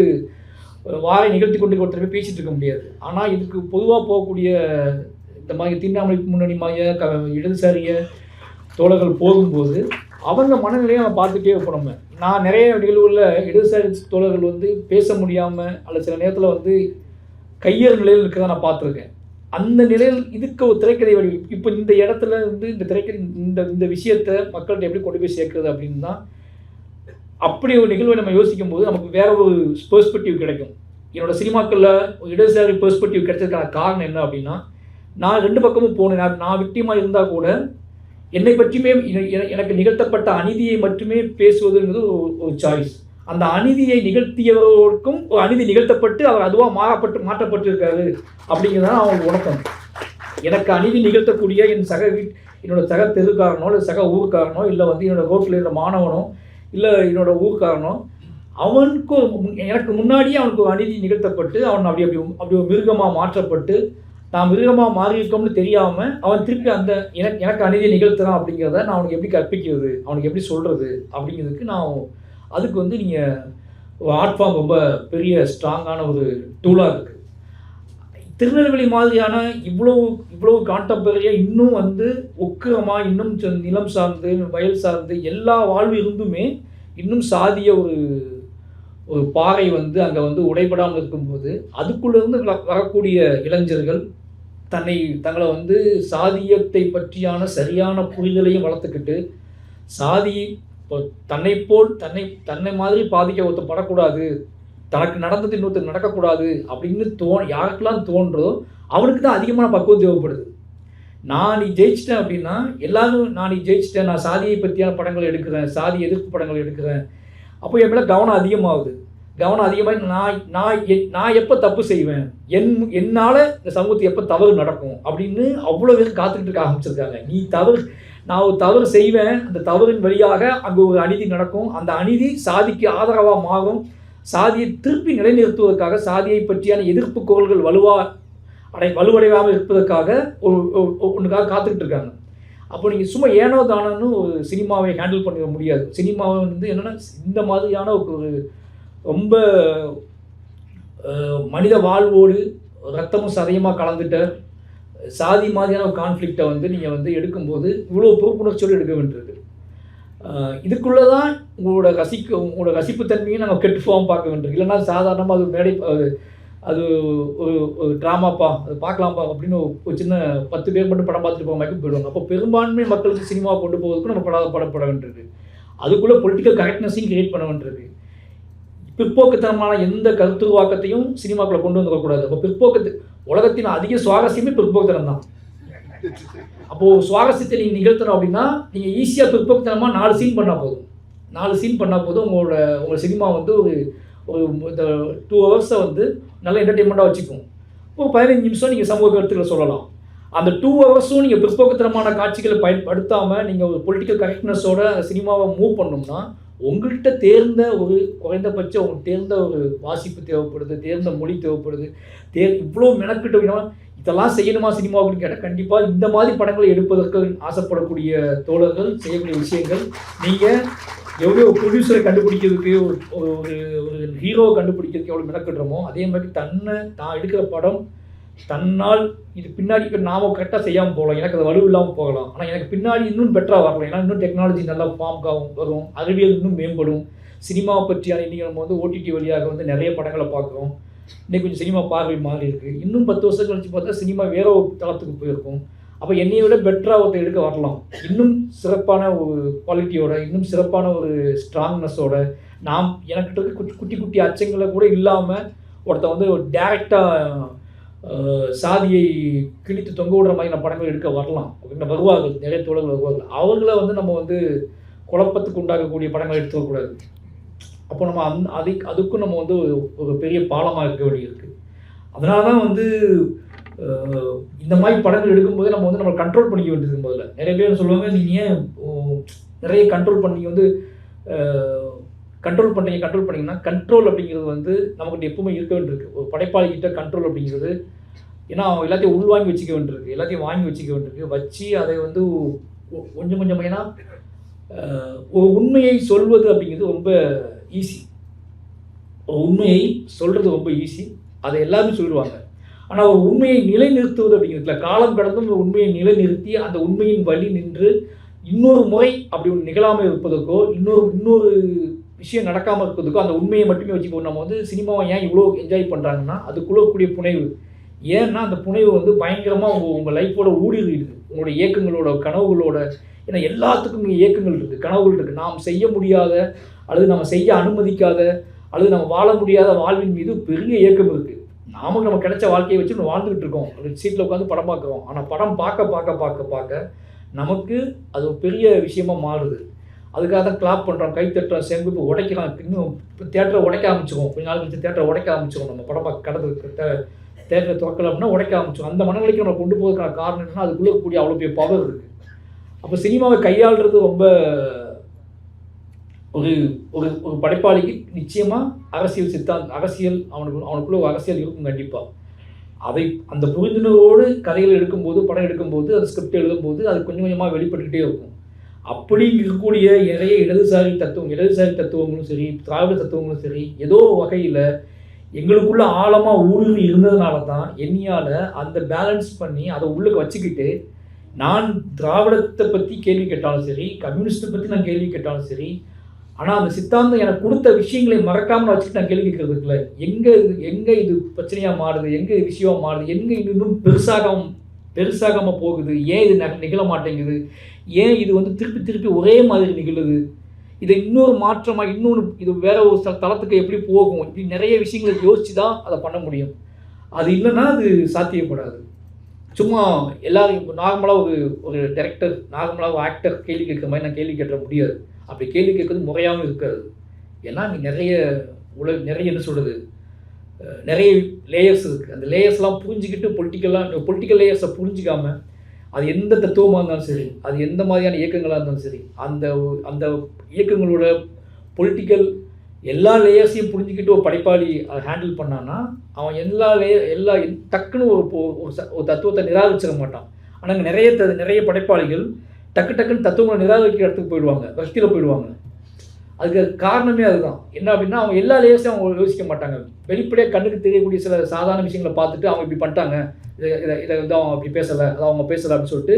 வாரை நிகழ்த்தி கொண்டு ஒருத்தர் போய் பேசிகிட்டு இருக்க முடியாது. ஆனால் இதுக்கு பொதுவாக போகக்கூடிய இந்த மாதிரி தீண்டாமை முன்னணி மாதிரியாக இடதுசாரிய தோழர்கள் போகும்போது அவங்க மனநிலையை நம்ம பார்த்துட்டே இருப்போம். நான் நிறைய நிகழ்வுகளில் இடதுசாரி தோழர்கள் வந்து பேச முடியாமல் அல்லது சில நேரத்தில் வந்து கையேறு நிலையில் இருக்கிறத நான் பார்த்துருக்கேன். அந்த நிலையில் இதுக்கு ஒரு திரைக்கதை வழி. இப்போ இந்த இடத்துல வந்து இந்த திரைக்கதை இந்த விஷயத்தை மக்கள்கிட்ட எப்படி கொண்டு போய் சேர்க்குறது அப்படின்னு தான். அப்படி ஒரு நிகழ்வை நம்ம யோசிக்கும் போது நமக்கு வேற ஒரு பெர்ஸ்பெக்டிவ் கிடைக்கும். என்னோடய சினிமாக்களில் இடதுசாரி பெர்ஸ்பெக்டிவ் கிடைச்சதுக்கான காரணம் என்ன அப்படின்னா, நான் 2 பக்கமும் போனேன். நான் விக்டிமாக இருந்தால் கூட என்னை பற்றியுமே எனக்கு நிகழ்த்தப்பட்ட அநீதியை மட்டுமே பேசுவதுங்கிறது ஒரு சாய்ஸ். அந்த அநீதியை நிகழ்த்தியவர்களுக்கும் ஒரு அநீதி நிகழ்த்தப்பட்டு அவர் அதுவாக மாற்றப்பட்டிருக்காரு அப்படிங்கிறதான் அவங்களுக்கு உணர்த்தம். எனக்கு அநீதி நிகழ்த்தக்கூடிய என்னோட சக தெருக்காரனோ இல்லை சக ஊருக்காரனோ இல்லை வந்து என்னோடய ரோட்டில் இருந்த மாணவனோ இல்லை என்னோடய ஊருக்காரனோ எனக்கு முன்னாடியே அவனுக்கு ஒரு அநீதி நிகழ்த்தப்பட்டு அவன் அப்படி ஒரு மிருகமாக மாற்றப்பட்டு நான் மிருகமாக மாறியிருக்கோம்னு தெரியாமல் அவன் திருப்பி அந்த எனக்கு அநீதியை நிகழ்த்துறான் அப்படிங்கிறத நான் அவனுக்கு எப்படி கற்பிக்கிறது, அவனுக்கு எப்படி சொல்கிறது அப்படிங்கிறதுக்கு அதுக்கு வந்து நீங்கள் ஆர்ட் ஃபார்ம் ரொம்ப பெரிய ஸ்ட்ராங்கான ஒரு டூலாக இருக்குது. திருநெல்வேலி மாதிரியான இவ்வளவு கான்டெம்பரரியாக இன்னும் வந்து உக்கிரமாக இன்னும் நிலம் சார்ந்து வயல் சார்ந்து எல்லா வாழ்வு இருந்துமே இன்னும் சாதிய ஒரு பாறை வந்து அங்கே வந்து உடைபடாமல் இருக்கும்போது அதுக்குள்ளேருந்து வரக்கூடிய இளைஞர்கள் தங்களை வந்து சாதியத்தை பற்றியான சரியான புரிதலையும் வளர்த்துக்கிட்டு சாதி தன்னை மாதிரி பாதிக்க ஒருத்தர் படக்கூடாது, தனக்கு நடந்தது இன்னொருத்தர் நடக்கக்கூடாது அப்படின்னு யாருக்கெல்லாம் தோன்றோ அவனுக்கு தான் அதிகமான பக்குவம் தேவைப்படுது. நீ ஜெயிச்சிட்டேன் அப்படின்னா எல்லாரும் நீ ஜெயிச்சிட்டேன், நான் சாதியை பற்றியான படங்கள் எடுக்கிறேன், சாதி எதிர்ப்பு படங்கள் எடுக்கிறேன், அப்போ என் மேலே கவனம் அதிகமாகுது. கவனம் அதிகமாக நான் எப்போ தப்பு செய்வேன், என்னால் இந்த சமூகத்துக்கு எப்போ தவறு நடக்கும் அப்படின்னு அவ்வளோ பேர் காத்துக்கிட்டு இருக்க ஆரம்பிச்சிருக்காங்க. நான் ஒரு தவறு செய்வேன், அந்த தவறின் வழியாக அங்கே ஒரு அநீதி நடக்கும், அந்த அநீதி சாதிக்கு ஆதரவாக மாறும், சாதியை திருப்பி நிலைநிறுத்துவதற்காக சாதியை பற்றியான எதிர்ப்பு குரல்கள் வலுவடையாமல் இருப்பதற்காக ஒன்றுக்காக காத்துக்கிட்டு இருக்காங்க. அப்போ நீங்கள் சும்மா ஏனோ தானோன்னு ஒரு சினிமாவை ஹேண்டில் பண்ணிட முடியாது. சினிமாவை வந்து என்னென்னா இந்த மாதிரியான ஒரு ரொம்ப மனித வாழ்வோடு ரத்தமும் சதையுமாக கலந்துட்ட சாதி மாதிரியான ஒரு கான்ஃப்ளிக்டை வந்து நீங்கள் வந்து எடுக்கும்போது இவ்வளோ பொறுப்புணர்ச்சியோடு எடுக்க வேண்டியிருக்கு. இதுக்குள்ளே தான் உங்களோட ரசிப்புத்தன்மையும் நாங்கள் கெட்டு போகாமல் பார்க்க வேண்டியிருக்கு. இல்லைன்னா சாதாரணமாக அது ஒரு ட்ராமாப்பா, அது பார்க்கலாம்ப்பா அப்படின்னு ஒரு சின்ன 10 பேர் மட்டும் படம் பார்த்துட்டு போக மாதிரி போயிடுவாங்க. அப்போ பெரும்பான்மை மக்களுக்கு சினிமாவை கொண்டு போவதுக்கும் நம்ம படப்பட வேண்டியிருக்கு. அதுக்குள்ளே பொலிட்டிக்கல் கரெக்ட்னஸையும் கிரியேட் பண்ண வேண்டியிருக்கு. பிற்போக்குத்தனமான எந்த கருத்துருவாக்கத்தையும் சினிமாக்குள்ளே கொண்டு வந்துடக்கூடாது. அப்போ உலகத்தின் அதிக சுவாரஸ்யமே பிற்போக்குத்தனம் தான். அப்போது சுவாரஸ்யத்தை நீங்கள் நிகழ்த்தணும் அப்படின்னா நீங்கள் ஈஸியாக பிற்போக்குத்தனமாக 4 சீன் பண்ணால் போதும் உங்களோட சினிமா வந்து ஒரு 2 ஹவர்ஸை வந்து நல்ல என்டர்டெயின்மெண்ட்டாக வச்சுக்கும். ஒரு 15 நிமிஷம் நீங்கள் சமூக கருத்துக்களை சொல்லலாம். அந்த 2 ஹவர்ஸும் நீங்கள் பிற்போக்குத்தனமான காட்சிகளை பயன்படுத்தாமல் நீங்கள் ஒரு பொலிட்டிக்கல் கரெக்ட்னஸோட சினிமாவை மூவ் பண்ணோம்னா உங்கள்கிட்ட தேர்ந்த ஒரு குறைந்தபட்சம் உங்களுக்கு தேர்ந்த ஒரு வாசிப்பு தேவைப்படுது, தேர்ந்த மொழி தேவைப்படுது, இவ்வளோ மெனக்கிட்ட இதெல்லாம் செய்யணுமா சினிமாவுக்குன்னு கேட்டால் கண்டிப்பாக இந்த மாதிரி படங்களை எடுப்பதற்கு ஆசைப்படக்கூடிய தோழர்கள் செய்யக்கூடிய விஷயங்கள் நீங்கள் எவ்வளோ ப்ரொடியூசரை கண்டுபிடிக்கிறதுக்கு ஒரு ஹீரோவை கண்டுபிடிக்கிறதுக்கு எவ்வளோ மெனக்கிடுறோமோ அதே மாதிரி தான் எடுக்கிற படம் தன்னால் இது பின்னாடி இப்போ நாம் கரெக்டாக செய்யாமல் போகலாம், எனக்கு அது வலு இல்லாமல் போகலாம், ஆனால் எனக்கு பின்னாடி இன்னும் பெட்டராக வரலாம். ஏன்னா இன்னும் டெக்னாலஜி நல்லா ஃபார்முக்காகவும் வரும், அறிவியல் இன்னும் மேம்படும். சினிமாவை பற்றியான இன்றைக்கி நம்ம வந்து ஓடிடி வழியாக வந்து நிறைய படங்களை பார்க்குறோம். இன்றைக்கி கொஞ்சம் சினிமா பார்வை மாறி இருக்குது. இன்னும் 10 வருஷம் கழிச்சு பார்த்தா சினிமா வேற ஒரு தளத்துக்கு போயிருக்கும். அப்போ என்னையை விட பெட்டராக ஒருத்தர் எடுக்க வரலாம், இன்னும் சிறப்பான ஒரு குவாலிட்டியோட, இன்னும் சிறப்பான ஒரு ஸ்ட்ராங்னஸோட, எனக்கிட்ட இருக்க குட்டி குட்டி அச்சங்களை கூட இல்லாமல் ஒருத்தர் வந்து ஒரு டேரெக்டாக சாதியை கிழித்து தொங்க விடுற மாதிரியான படங்கள் எடுக்க வரலாம். வருவார்கள், நிறைய தோழர்கள் வருவார்கள். அவங்கள வந்து நம்ம வந்து குழப்பத்துக்கு உண்டாகக்கூடிய படங்கள் எடுத்துக்கக்கூடாது. அப்போ நம்ம அதுக்கும் நம்ம வந்து ஒரு பெரிய பாலமாக இருக்க வேண்டியிருக்கு. அதனால தான் வந்து இந்த மாதிரி படங்கள் எடுக்கும்போது நம்ம வந்து நம்ம கண்ட்ரோல் பண்ணிக்க வேண்டியது முதல்ல. நிறைய பேர் சொல்லுவாங்க, நீங்கள் ஏன் நிறைய கண்ட்ரோல் பண்ணி வந்து கண்ட்ரோல் பண்ணிங்கன்னா கண்ட்ரோல் அப்படிங்கிறது வந்து நமக்கிட்ட எப்பவுமே இருக்க வேண்டியிருக்கு. ஒரு படைப்பாளிகிட்ட கண்ட்ரோல் அப்படிங்கிறது, ஏன்னா அவன் எல்லாத்தையும் உள்வாங்கி வச்சுக்க வேண்டியிருக்கு, எல்லாத்தையும் வாங்கி வச்சுக்க வேண்டியிருக்கு. வச்சு அதை வந்து கொஞ்சம் கொஞ்சம், ஏன்னா ஒரு உண்மையை சொல்வது அப்படிங்கிறது ரொம்ப ஈஸி. ஒரு உண்மையை சொல்கிறது ரொம்ப ஈஸி, அதை எல்லாருமே சொல்லிடுவாங்க. ஆனால் ஒரு உண்மையை நிலைநிறுத்துவது அப்படிங்கிறதுல காலம் கடந்தும் ஒரு உண்மையை நிலைநிறுத்தி அந்த உண்மையின் வழி நின்று இன்னொரு முறை அப்படி ஒன்று நிகழாமல் இருப்பதற்கோ இன்னொரு விஷயம் நடக்காமல் இருப்பதற்கோ அந்த உண்மையை மட்டுமே வச்சுக்கோ. நம்ம வந்து சினிமாவை ஏன் இவ்வளோ என்ஜாய் பண்ணுறாங்கன்னா அதுக்குள்ளே கூடிய புனைவு. ஏன்னா அந்த புனைவு வந்து பயங்கரமாக உங்கள் லைஃபோட ஊடுருவிடுது, உங்களுடைய இயக்கங்களோட கனவுகளோட. ஏன்னா எல்லாத்துக்கும் இங்கே இயக்கங்கள் இருக்குது, கனவுகள் இருக்குது. நாம் செய்ய முடியாத அல்லது நம்ம செய்ய அனுமதிக்காத அல்லது நம்ம வாழ முடியாத வாழ்வின் மீது பெரிய இயக்கம் இருக்குது. நாமளும் நம்ம கிடைச்ச வாழ்க்கையை வச்சு நம்ம வாழ்ந்துக்கிட்டு இருக்கோம், சீட்டில் உட்காந்து படம் பார்க்குறோம். ஆனால் படம் பார்க்க நமக்கு அது ஒரு பெரிய விஷயமா மாறுது. அதுக்காக தான் கிளாப் பண்ணுறோம், கை தட்டுறோம், செங்குப்பு உடைக்கலாம். இன்னும் இப்போ தேட்டரை உடைக்க ஆரம்பிச்சிடும், கொஞ்ச நாள் கழிச்சு தேட்டரை உடைக்க ஆரம்பிச்சிடும். நம்ம படம் பார்க்க கடந்து தேட்டரை திறக்கல அப்படின்னா உடைக்க ஆரம்பிச்சிடும். அந்த மனநிலைக்கு நம்ம கொண்டு போகிறதுக்கான காரணம் என்னன்னா அதுக்குள்ளே கூடிய அவ்வளோ பெரிய பவர் இருக்குது. அப்போ சினிமாவை கையாளுறது ரொம்ப ஒரு ஒரு ஒரு படைப்பாளிக்கு நிச்சயமாக அரசியல் அவனுக்குள்ள ஒரு அரசியல் இருக்கும் கண்டிப்பாக. அந்த புரிந்துணர்வோடு கதைகள் எடுக்கும்போது, படம் எடுக்கும்போது, அது ஸ்கிரிப்ட் எழுதும்போது அது கொஞ்சம் கொஞ்சமாக வெளிப்பட்டுக்கிட்டே இருக்கும். அப்படி இருக்கக்கூடிய நிறைய இடதுசாரி தத்துவங்களும் சரி, திராவிட தத்துவங்களும் சரி, ஏதோ வகையில் எங்களுக்குள்ள ஆழமாக ஊடுருவி இருந்ததுனால தான் என்னையால் அந்த பேலன்ஸ் பண்ணி அதை உள்ளுக்கு வச்சுக்கிட்டு நான் திராவிடத்தை பற்றி கேள்வி கேட்டாலும் சரி, கம்யூனிஸ்ட்டை பற்றி நான் கேள்வி கேட்டாலும் சரி, ஆனால் அந்த சித்தாந்தம் எனக்கு கொடுத்த விஷயங்களை மறக்காமல் வச்சுட்டு நான் கேள்வி கேட்கறது இருக்குல்ல, எங்கே இது பிரச்சனையாக மாறுது, எங்கே இது விஷயமாக மாறுது, எங்கே இது இன்னும் பெருசாகாமல் போகுது, ஏன் இது நிகழ மாட்டேங்குது, ஏன் இது வந்து திருப்பி ஒரே மாதிரி நிகழுது, இதை இன்னொரு மாற்றமாக இது வேற ஒரு தளத்துக்கு எப்படி போகும், இப்படி நிறைய விஷயங்களை யோசித்து தான் அதை பண்ண முடியும். அது இல்லைன்னா அது சாத்தியப்படாது. சும்மா எல்லாரும் நார்மலாக ஒரு டைரக்டர், நார்மலாக ஒரு ஆக்டர் கேள்வி கேட்குற மாதிரி நான் கேள்வி கேட்ட முடியாது. அப்படி கேள்வி கேட்கறது முறையாகவும் இருக்காது. ஏன்னா நீ நிறைய என்ன சொல்கிறது, நிறைய லேயர்ஸ் இருக்குது. அந்த லேயர்ஸ்லாம் புரிஞ்சுக்கிட்டு பொலிட்டிக்கல் லேயர்ஸை புரிஞ்சிக்காமல் அது எந்த தத்துவமாக இருந்தாலும் சரி, அது எந்த மாதிரியான இயக்கங்களாக இருந்தாலும் சரி, அந்த இயக்கங்களோட பொலிட்டிக்கல் எல்லா லேயர்ஸையும் புரிஞ்சுக்கிட்டு ஒரு படைப்பாளி அதை ஹேண்டில் பண்ணான்னா அவன் எல்லா டக்குன்னு ஒரு தத்துவத்தை நிராகரிச்சிட மாட்டான். ஆனால் நிறைய படைப்பாளிகள் டக்குன்னு தத்துவங்களை நிராகரிக்கிற இடத்துக்கு போயிடுவாங்க, பக்தியில் போயிடுவாங்க. அதுக்கு காரணமே அதுதான். என்ன அப்படின்னா அவங்க எல்லா லேயர்ஸையும் அவங்க யோசிக்க மாட்டாங்க. வெளிப்படையாக கண்ணுக்கு தெரியக்கூடிய சில சாதாரண விஷயங்களை பார்த்துட்டு அவங்க இப்படி பண்ணிட்டாங்க, இதை வந்து அவங்க அப்படி பேசலை, அதை அவங்க பேசலை அப்படின்னு சொல்லிட்டு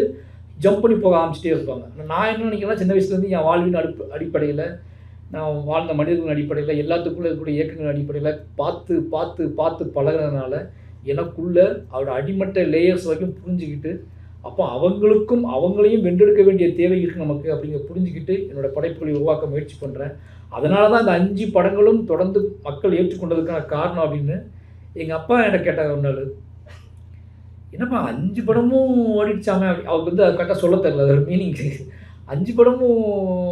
ஜம்ப் பண்ணி போக ஆரம்பிச்சிட்டே இருப்பாங்க. நான் என்ன நினைக்கிறேன்னா, சின்ன வயசுலேருந்து என் வாழ்வின் அடிப்படையில், நான் வாழ்ந்த மனிதர்களின் அடிப்படையில், எல்லாத்துக்குள்ளே இருக்கக்கூடிய இயக்கங்கள் அடிப்படையில் பார்த்து பழகிறதுனால எனக்குள்ள அவரோட அடிமட்ட லேயர்ஸ் வரைக்கும் புரிஞ்சுக்கிட்டு, அப்போ அவங்களையும் வென்றெடுக்க வேண்டிய தேவை இருக்குது நமக்கு அப்படிங்கிற புரிஞ்சுக்கிட்டு என்னோடய படைப்புகளை உருவாக்க முயற்சி பண்ணுறேன். அதனால தான் இந்த 5 படங்களும் தொடர்ந்து மக்கள் ஏற்றுக்கொண்டதுக்கான காரணம் அப்படின்னு எங்கள் அப்பா என்கிட்ட கேட்டாங்க ஒரு நாள். என்னப்பா 5 படமும் ஓடிடுச்சாமே அப்படி, அவருக்கு வந்து அது கரெக்டாக சொல்ல தெரியல, அதோட மீனிங். 5 படமும்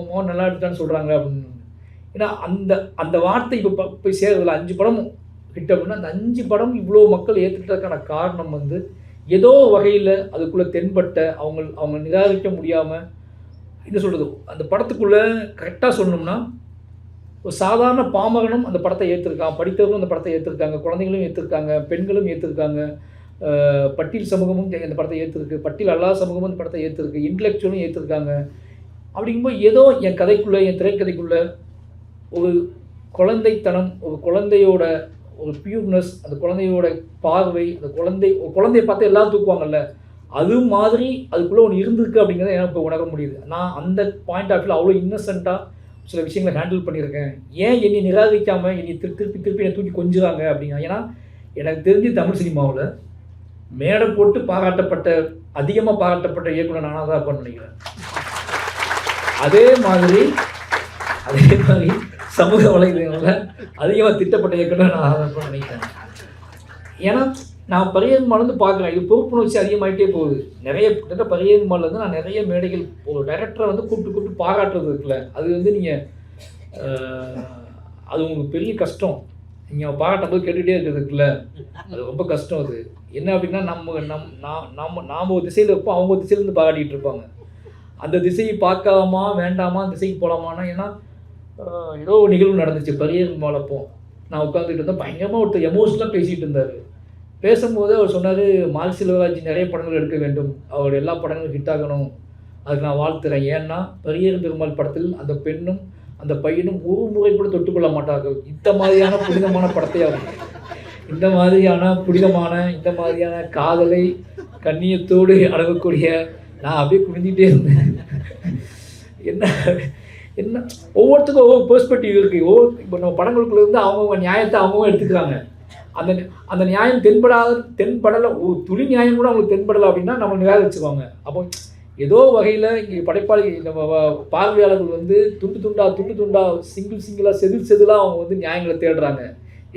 மோகன் நல்லா எடுத்தான்னு சொல்கிறாங்க அப்படின்னு. ஏன்னா அந்த வார்த்தை இப்போ போய் சேருதில்ல, 5 படமும் ஹிட் அப்படின்னா அந்த 5 படம் இவ்வளோ மக்கள் ஏற்றுக்கிட்டதுக்கான காரணம் வந்து ஏதோ வகையில் அதுக்குள்ளே தென்பட்ட அவங்க நிராகரிக்க முடியாமல் என்ன சொல்கிறது, அந்த படத்துக்குள்ளே கரெக்டாக சொல்லணும்னா ஒரு சாதாரண பாமகனும் அந்த படத்தை ஏற்றிருக்கான், படித்தவர்களும் அந்த படத்தை ஏற்றிருக்காங்க, குழந்தைங்களும் ஏற்றிருக்காங்க, பெண்களும் ஏற்றிருக்காங்க, பட்டியல் சமூகமும் இந்த படத்தை ஏற்றிருக்கு, பட்டியல் அல்லாத சமூகமும் இந்த படத்தை ஏற்றிருக்கு, இன்டலெக்சுவலும் ஏற்றிருக்காங்க. அப்படிங்கும்போது ஏதோ என் திரைக்கதைக்குள்ளே ஒரு குழந்தைத்தனம், ஒரு குழந்தையோட ஒரு பியூர்னஸ், அந்த குழந்தையோட பார்வை, அந்த குழந்தையை பார்த்து எல்லாம் தூக்குவாங்கல்ல, அது மாதிரி அதுக்குள்ளே ஒன்று இருந்திருக்கு அப்படிங்கிறத எனக்கு இப்போ உணர முடியுது. நான் அந்த பாயிண்ட் ஆஃப் வியூவில் அவ்வளோ இன்னசென்ட்டாக சில விஷயங்களை ஹேண்டில் பண்ணியிருக்கேன். ஏன் என்னை நிராகரிக்காமல் என்னை திருப்பி என்னை தூக்கி கொஞ்சுறாங்க அப்படின்னா, ஏன்னா எனக்கு தெரிஞ்சு தமிழ் சினிமாவில் மேடை போட்டு அதிகமாக பாராட்டப்பட்ட இயக்குனர் நானாக தான் இருப்பேன்னு நினைக்கிறேன். அதே மாதிரி சமூக வலைதளங்களில் அதிகமாக திட்டப்பட்ட இயக்குனர் நான் தான் நினைக்கிறேன். ஏன்னா நான் பரியன்மாலேருந்து பார்க்குறேன், இது பொறுப்புணர்ச்சி அதிகமாகிட்டே போகுது. நிறைய பரியன்மாலேருந்து நான் நிறைய மேடைகள் ஒரு டைரக்டரை வந்து கூப்பிட்டு பாராட்டுறது இருக்குல்ல, அது வந்து நீங்கள் அது உங்களுக்கு பெரிய கஷ்டம். நீங்கள் பாராட்டும் போது கேட்டுகிட்டே இருக்கிறதுக்குல்ல, அது ரொம்ப கஷ்டம். அது என்ன அப்படின்னா, நாம் ஒரு திசையில் இருப்போம், அவங்க ஒரு திசையிலேருந்து பாராட்டிகிட்டு இருப்பாங்க. அந்த திசையை பார்க்கலாமா வேண்டாமா, திசைக்கு போகலாமான்னா, ஏன்னா ஏதோ ஒரு நிகழ்வு நடந்துச்சு பரியன்மால். அப்போ நான் உட்காந்துக்கிட்டு இருந்தேன், பயங்கரமாக ஒருத்தர் எமோஷனலாக பேசிகிட்டு இருந்தார். பேசும்போது அவர் சொன்னார், மாரி செல்வராஜ் நிறைய படங்கள் எடுக்க வேண்டும், அவர் எல்லா படங்களும் ஹிட் ஆகணும், அதுக்கு நான் வாழ்த்துறேன். ஏன்னா பரியேறும் பெருமாள் படத்தில் அந்த பெண்ணும் அந்த பையனும் ஒரு முறை கூட தொட்டுக்கொள்ள மாட்டார்கள். இந்த மாதிரியான புனிதமான படத்தை அவர், இந்த மாதிரியான புனிதமான, இந்த மாதிரியான காதலை கண்ணியத்தோடு அழகக்கூடிய, நான் அப்படியே குனிஞ்சிட்டே இருந்தேன். என்ன என்ன ஒவ்வொருத்துக்கும் ஒவ்வொரு பெர்ஸ்பெக்டிவ் இருக்குது. இப்போ நம்ம படங்களுக்குள்ளேருந்து அவங்கவுங்க நியாயத்தை அவங்கவுங்க எடுத்துக்கிறாங்க. அந்த நியாயம் தென்படலை, ஒரு துளி நியாயம் கூட அவங்களுக்கு தென்படலை அப்படின்னா நம்ம நிராகரிச்சுக்குவாங்க. அப்போ ஏதோ வகையில் இங்கே படைப்பாளி நம்ம பார்வையாளர்கள் வந்து துண்டு துண்டா சிங்கிளாக செதிலாக அவங்க வந்து நியாயங்களை தேடுறாங்க.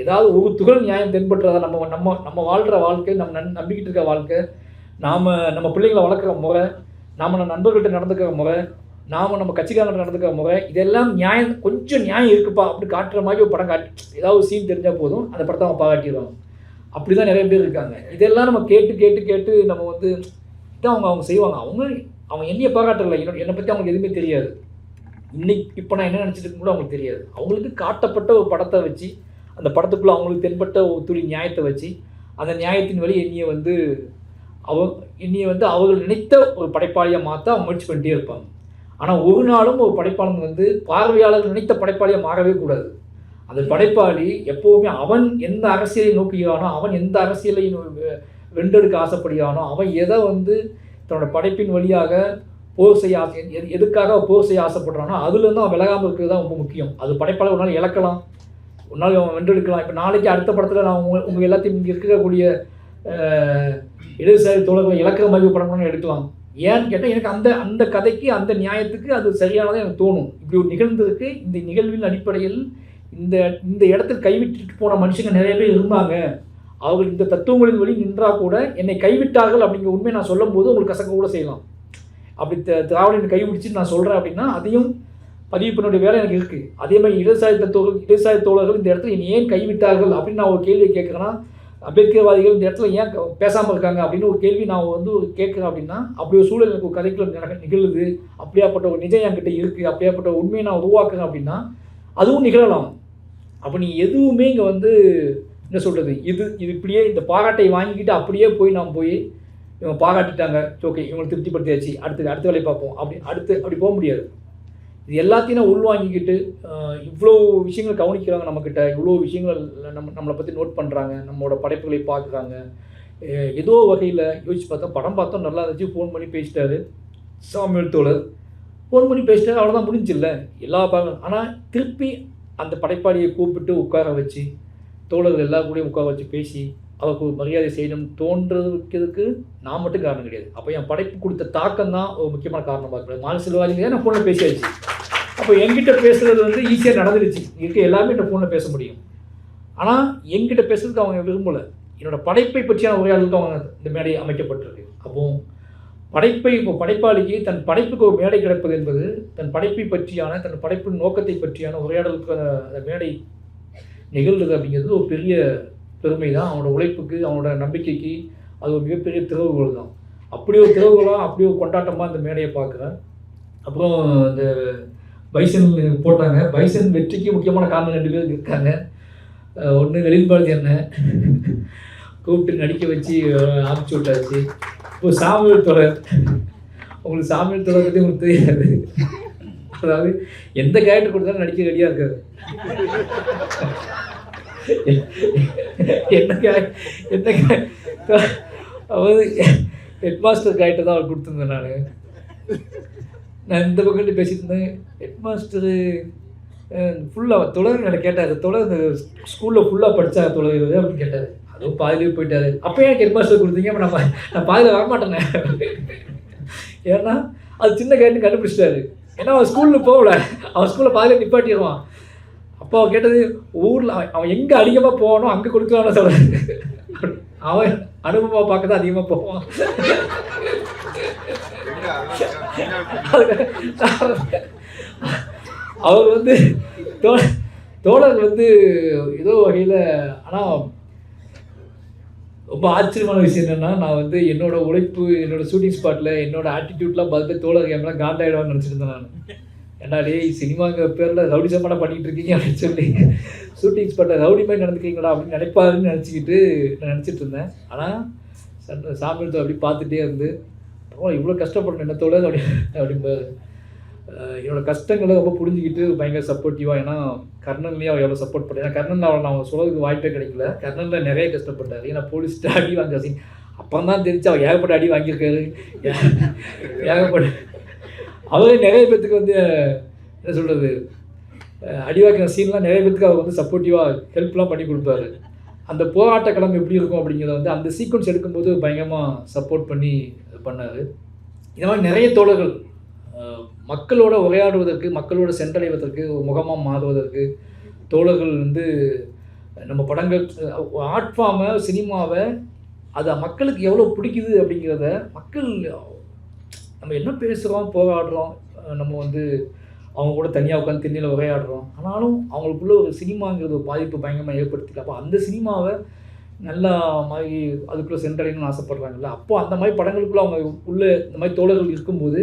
ஏதாவது ஒரு துகள் நியாயம் தென்பட்டுறதா நம்ம வாழ்கிற வாழ்க்கை, நம்ம நம்பிக்கிட்டு இருக்க வாழ்க்கை, நம்ம பிள்ளைங்களை வளர்க்குற முறை, நம்ம நண்பர்கள்ட்ட நடந்துக்கிற முறை, நம்ம கட்சிக்காரங்க நடந்துக்கிற முறை, இதெல்லாம் நியாயம், கொஞ்சம் நியாயம் இருக்குப்பா அப்படி காட்டுற மாதிரி ஒரு படம் ஏதாவது சீன் தெரிஞ்சால் போதும், அந்த படத்தை அவங்க பாராட்டிடுவாங்க. அப்படி தான் நிறைய பேர் இருக்காங்க. இதெல்லாம் நம்ம கேட்டு நம்ம வந்து இதான் அவங்க செய்வாங்க. அவங்க என்னையை பாராட்டலை, என்னை பற்றி அவங்களுக்கு எதுவுமே தெரியாது. இப்போ நான் என்ன நினச்சிட்டு கூட அவங்களுக்கு தெரியாது. அவங்களுக்கு காட்டப்பட்ட ஒரு படத்தை வச்சு, அந்த படத்துக்குள்ளே அவங்களுக்கு தென்பட்ட ஒரு துளி நியாயத்தை வச்சு, அந்த நியாயத்தின் வழி என்னையை வந்து அவர்கள் நினைத்த ஒரு படைப்பாளியாக மாற்ற அவங்க முயற்சி பண்ணிட்டே இருப்பாங்க. ஆனால் ஒரு நாளும் ஒரு படைப்பாளன் வந்து பார்வையாளர்கள் நினைத்த படைப்பாளியாக மாறவே கூடாது. அந்த படைப்பாளி எப்போவுமே அவன் எந்த அரசியலை நோக்குகிறானோ, அவன் எந்த அரசியலை வென்றெடுக்க ஆசைப்படுகிறானோ, அவன் எதை வந்து தன்னோட படைப்பின் வழியாக எதுக்காக போர் செய்ய ஆசைப்படுறானோ அதுலேருந்து அவன் விலகாமல் இருக்கிறது தான் ரொம்ப முக்கியம். அது படைப்பாளர் ஒரு நாள் இழக்கலாம், ஒரு நாள் அவன் வென்றெடுக்கலாம். இப்போ நாளைக்கு அடுத்த படத்தில் நான் உங்கள் எல்லாத்தையும் இங்கே இருக்கக்கூடிய இடதுசாரி தோழர்களை இலக்கிற மாதிரி படம் எடுக்கலாம். ஏன்னு கேட்டால் எனக்கு அந்த கதைக்கு, அந்த நியாயத்துக்கு அது சரியானதாக எனக்கு தோணும். இப்படி ஒரு நிகழ்ந்ததுக்கு இந்த நிகழ்வின் அடிப்படையில் இந்த இடத்துல கைவிட்டுட்டு போன மனுஷங்க நிறைய பேர் இருந்தாங்க, அவர்கள் இந்த தத்துவங்களின் வழி நின்றால் கூட என்னை கைவிட்டார்கள் அப்படிங்கிற உண்மையை நான் சொல்லும் போது உங்களுக்கு கசக்க கூட செய்யலாம். அப்படி திராவிடன் கைவிடிச்சு நான் சொல்கிறேன் அப்படின்னா அதையும் பதிவு பண்ண வேலை எனக்கு இருக்குது. அதே மாதிரி இடதுசாரி தோழர்கள் இந்த இடத்துல என்னை ஏன் கைவிட்டார்கள் அப்படின்னு நான் ஒரு கேள்வியை கேட்குறேன்னா, அம்பேத்கர்வாதிகள் இந்த இடத்துல ஏன் பேசாமல் இருக்காங்க அப்படின்னு ஒரு கேள்வி நான் வந்து கேட்குறேன் அப்படின்னா, அப்படி ஒரு சூழல் எனக்கு ஒரு கதைக்குள்ள நிகழுது, அப்படியாப்பட்ட ஒரு நிஜம் என்கிட்ட இருக்குது, அப்படியாப்பட்ட உண்மையை நான் உருவாக்குறேன் அப்படின்னா அதுவும் நிகழலாம். அப்போ நீ எதுவுமே இங்கே வந்து என்ன சொல்கிறது, இது இப்படியே இந்த பாராட்டை வாங்கிக்கிட்டு அப்படியே நான் போய் இவங்க பாராட்டிட்டாங்க, ஓகே இவங்களை திருப்திப்படுத்தியாச்சு, அடுத்த வேலையை பார்ப்போம் அப்படி போக முடியாது. இது எல்லாத்தையும் நான் உள்வாங்கிக்கிட்டு இவ்வளோ விஷயங்கள் கவனிக்கிறாங்க நம்மக்கிட்ட, இவ்வளோ விஷயங்கள் நம்மளை பற்றி நோட் பண்ணுறாங்க, நம்மளோட படைப்புகளை பார்க்குறாங்க. ஏதோ வகையில் யோசிச்சு படம் பார்த்தோம் நல்லா இருந்துச்சு, ஃபோன் பண்ணி பேசிட்டாரு சாமியல் தோழர், ஃபோன் பண்ணி பேசிட்டாரு, அவ்வளோதான் முடிஞ்சில்ல எல்லா ஆனால் திருப்பி அந்த படைப்பாளியை கூப்பிட்டு உட்கார வச்சு தோழர்கள் எல்லா கூடயும் உட்கார வச்சு பேசி அவருக்கு ஒரு மரியாதை செய்யணும் தோன்றதுக்கு நான் மட்டும் காரணம் கிடையாது. அப்போ என் படைப்பு கொடுத்த தாக்கம் தான் ஒரு முக்கியமான காரணமாக இருக்கிறது. மாரி செல்வராஜ் நான் ஃபோனில் பேசியாச்சு. அப்போ என்கிட்ட பேசுகிறது வந்து ஈஸியாக நடந்துருச்சு, இருக்க எல்லாமே என்கிட்ட ஃபோனில் பேச முடியும். ஆனால் என்கிட்ட பேசுறதுக்கு அவங்க விரும்பலை. என்னோடய படைப்பை பற்றியான உரையாடலுக்கு அவங்க இந்த மேடை அமைக்கப்பட்டிருக்கு. அப்போது படைப்பாளிக்கு தன் படைப்புக்கு ஒரு மேடை கிடைப்பது என்பது தன் படைப்பை பற்றியான, தன் படைப்பின் நோக்கத்தை பற்றியான உரையாடலுக்கு அந்த மேடை நிகழ்றது அப்படிங்கிறது ஒரு பெரிய பெருமை தான். அவனோட உழைப்புக்கு, அவனோட நம்பிக்கைக்கு அது ஒரு மிகப்பெரிய திறவுகோல் தான். அப்படி ஒரு திறவுகோலாக, அப்படி ஒரு கொண்டாட்டமாக இந்த மேடையை பார்க்குறேன். அப்புறம் இந்த பைசன் போட்டாங்க. பைசன் வெற்றிக்கு முக்கியமான காரணம் 2 பேர் இருக்காங்க. ஒன்று வெளிப்பாடு என்ன கூப்பிட்டு நடிக்க வச்சு ஆரம்பிச்சு விட்டாச்சு. இப்போ சாமியல் தோழர், உங்களுக்கு சாமியல் தோழர் பற்றி உங்களுக்கு தெரியாது. அதாவது எந்த கேரக்டர் கொடுத்தாலும் நடிக்க ரெடியாக இருக்காது. அதாவது ஹெட்மாஸ்டர் கேரக்டர் தான் அவர் கொடுத்துருந்தேன். நான் இந்த பக்கம் பேசிட்டு இருந்தேன். ஹெட்மாஸ்டரு ஃபுல்லாக தொடர் என்னை கேட்டார், தொடர் இந்த ஸ்கூலில் ஃபுல்லாக படித்தா தொடர் அப்படின்னு கேட்டார். அதுவும் பாதிலே போயிட்டார். அப்போ எனக்கு ஹெட்மாஸ்டர் கொடுத்தீங்க, அப்போ நான் பாதியில் வரமாட்டேனே. ஏன்னா அது சின்ன கேரக்டர் கண்டுபிடிச்சிட்டாரு. ஏன்னா அவன் ஸ்கூலில் போகல, அவன் ஸ்கூலில் பாதியில் நிப்பாட்டிடுவான். அப்போ அவன் கேட்டது ஊரில் அவன் எங்கே அதிகமாக போகணும் அங்கே கொடுக்கலாம்னு சொல்கிறாரு. அவன் அனுபவமாக பார்க்க தான் அதிகமாக போவான். அவர் வந்து தோழர் வந்து ஏதோ வகையில். ஆனால் ரொம்ப ஆச்சரியமான விஷயம் என்னென்னா, நான் வந்து என்னோடய உழைப்பு, என்னோடய ஷூட்டிங் ஸ்பாட்டில் என்னோடய ஆட்டிடியூட்லாம் பார்த்து தோழர் கேம்லாம் காண்டாயிடுவான்னு நினச்சிட்டு இருந்தேன் நான். ஏன்னா டேய் சினிமாங்கிற பேரில் ரவுடி சம்பளம் பண்ணிகிட்டு இருக்கீங்க அப்படின்னு சொல்லி ஷூட்டிங் ஸ்பாட்டில் ரவுடி மாதிரி நடந்துக்கிறீங்களா அப்படின்னு நினைப்பாருன்னு நினச்சிக்கிட்டு நான் நினச்சிட்டு இருந்தேன். ஆனால் சாமியத்தை அப்படி பார்த்துட்டே இருந்து இவ்வளோ கஷ்டப்படணும் என்ன தோழர் அப்படிம்பாரு. என்னோடய கஷ்டங்களை ரொம்ப புரிஞ்சுக்கிட்டு பயங்கர சப்போர்ட்டிவாக. ஏன்னா கர்ணன்லேயே அவர் எவ்வளோ சப்போர்ட் பண்ணேன். ஏன்னா கர்ணன் அவரை நான் சொல்கிறதுக்கு வாய்ப்பே கிடைக்கல. கர்ணனில் நிறைய கஷ்டப்பட்டார். ஏன்னா போலீஸ்ட்டு அடி வாங்க சீன் அப்புறம் தான் தெரிஞ்சு அவர் ஏகப்பட்ட அடி வாங்கியிருக்காரு. ஏகப்பட்ட அவரே நிறைய பேர்த்துக்கு வந்து என்ன சொல்கிறது அடி வாங்கின சீன்லாம் நிறைய பேர்த்துக்கு அவர் வந்து சப்போர்ட்டிவாக ஹெல்ப்லாம் பண்ணி கொடுப்பாரு. அந்த போராட்ட களம் எப்படி இருக்கும் அப்படிங்கிறத வந்து அந்த சீக்வன்ஸ் எடுக்கும்போது பயங்கரமாக சப்போர்ட் பண்ணி பண்ணார். இந்த மாதிரி நிறைய தோழர்கள் மக்களோட உரையாடுவதற்கு, மக்களோட சென்றடைவதற்கு, முகமாக மாறுவதற்கு தோழர்கள் வந்து நம்ம படங்கள் ஆர்ட் ஃபார்மை, சினிமாவை அது மக்களுக்கு எவ்வளோ பிடிக்குது அப்படிங்கிறத மக்கள் நம்ம என்ன பேசுகிறோம், போராடுறோம், நம்ம வந்து அவங்க கூட தனியாக உட்காந்து திண்ணையில் உரையாடுறோம். ஆனாலும் அவங்களுக்குள்ள ஒரு சினிமாங்கிறது ஒரு பாதிப்பு பயங்கரமாக ஏற்படுத்திட்டு அப்போ அந்த சினிமாவை நல்லா மாதிரி அதுக்குள்ளே சென்றடையணும்னு ஆசைப்பட்றாங்கல்ல. அப்போது அந்த மாதிரி படங்களுக்குள்ளே அவங்க உள்ள இந்த மாதிரி தோழர்கள் இருக்கும்போது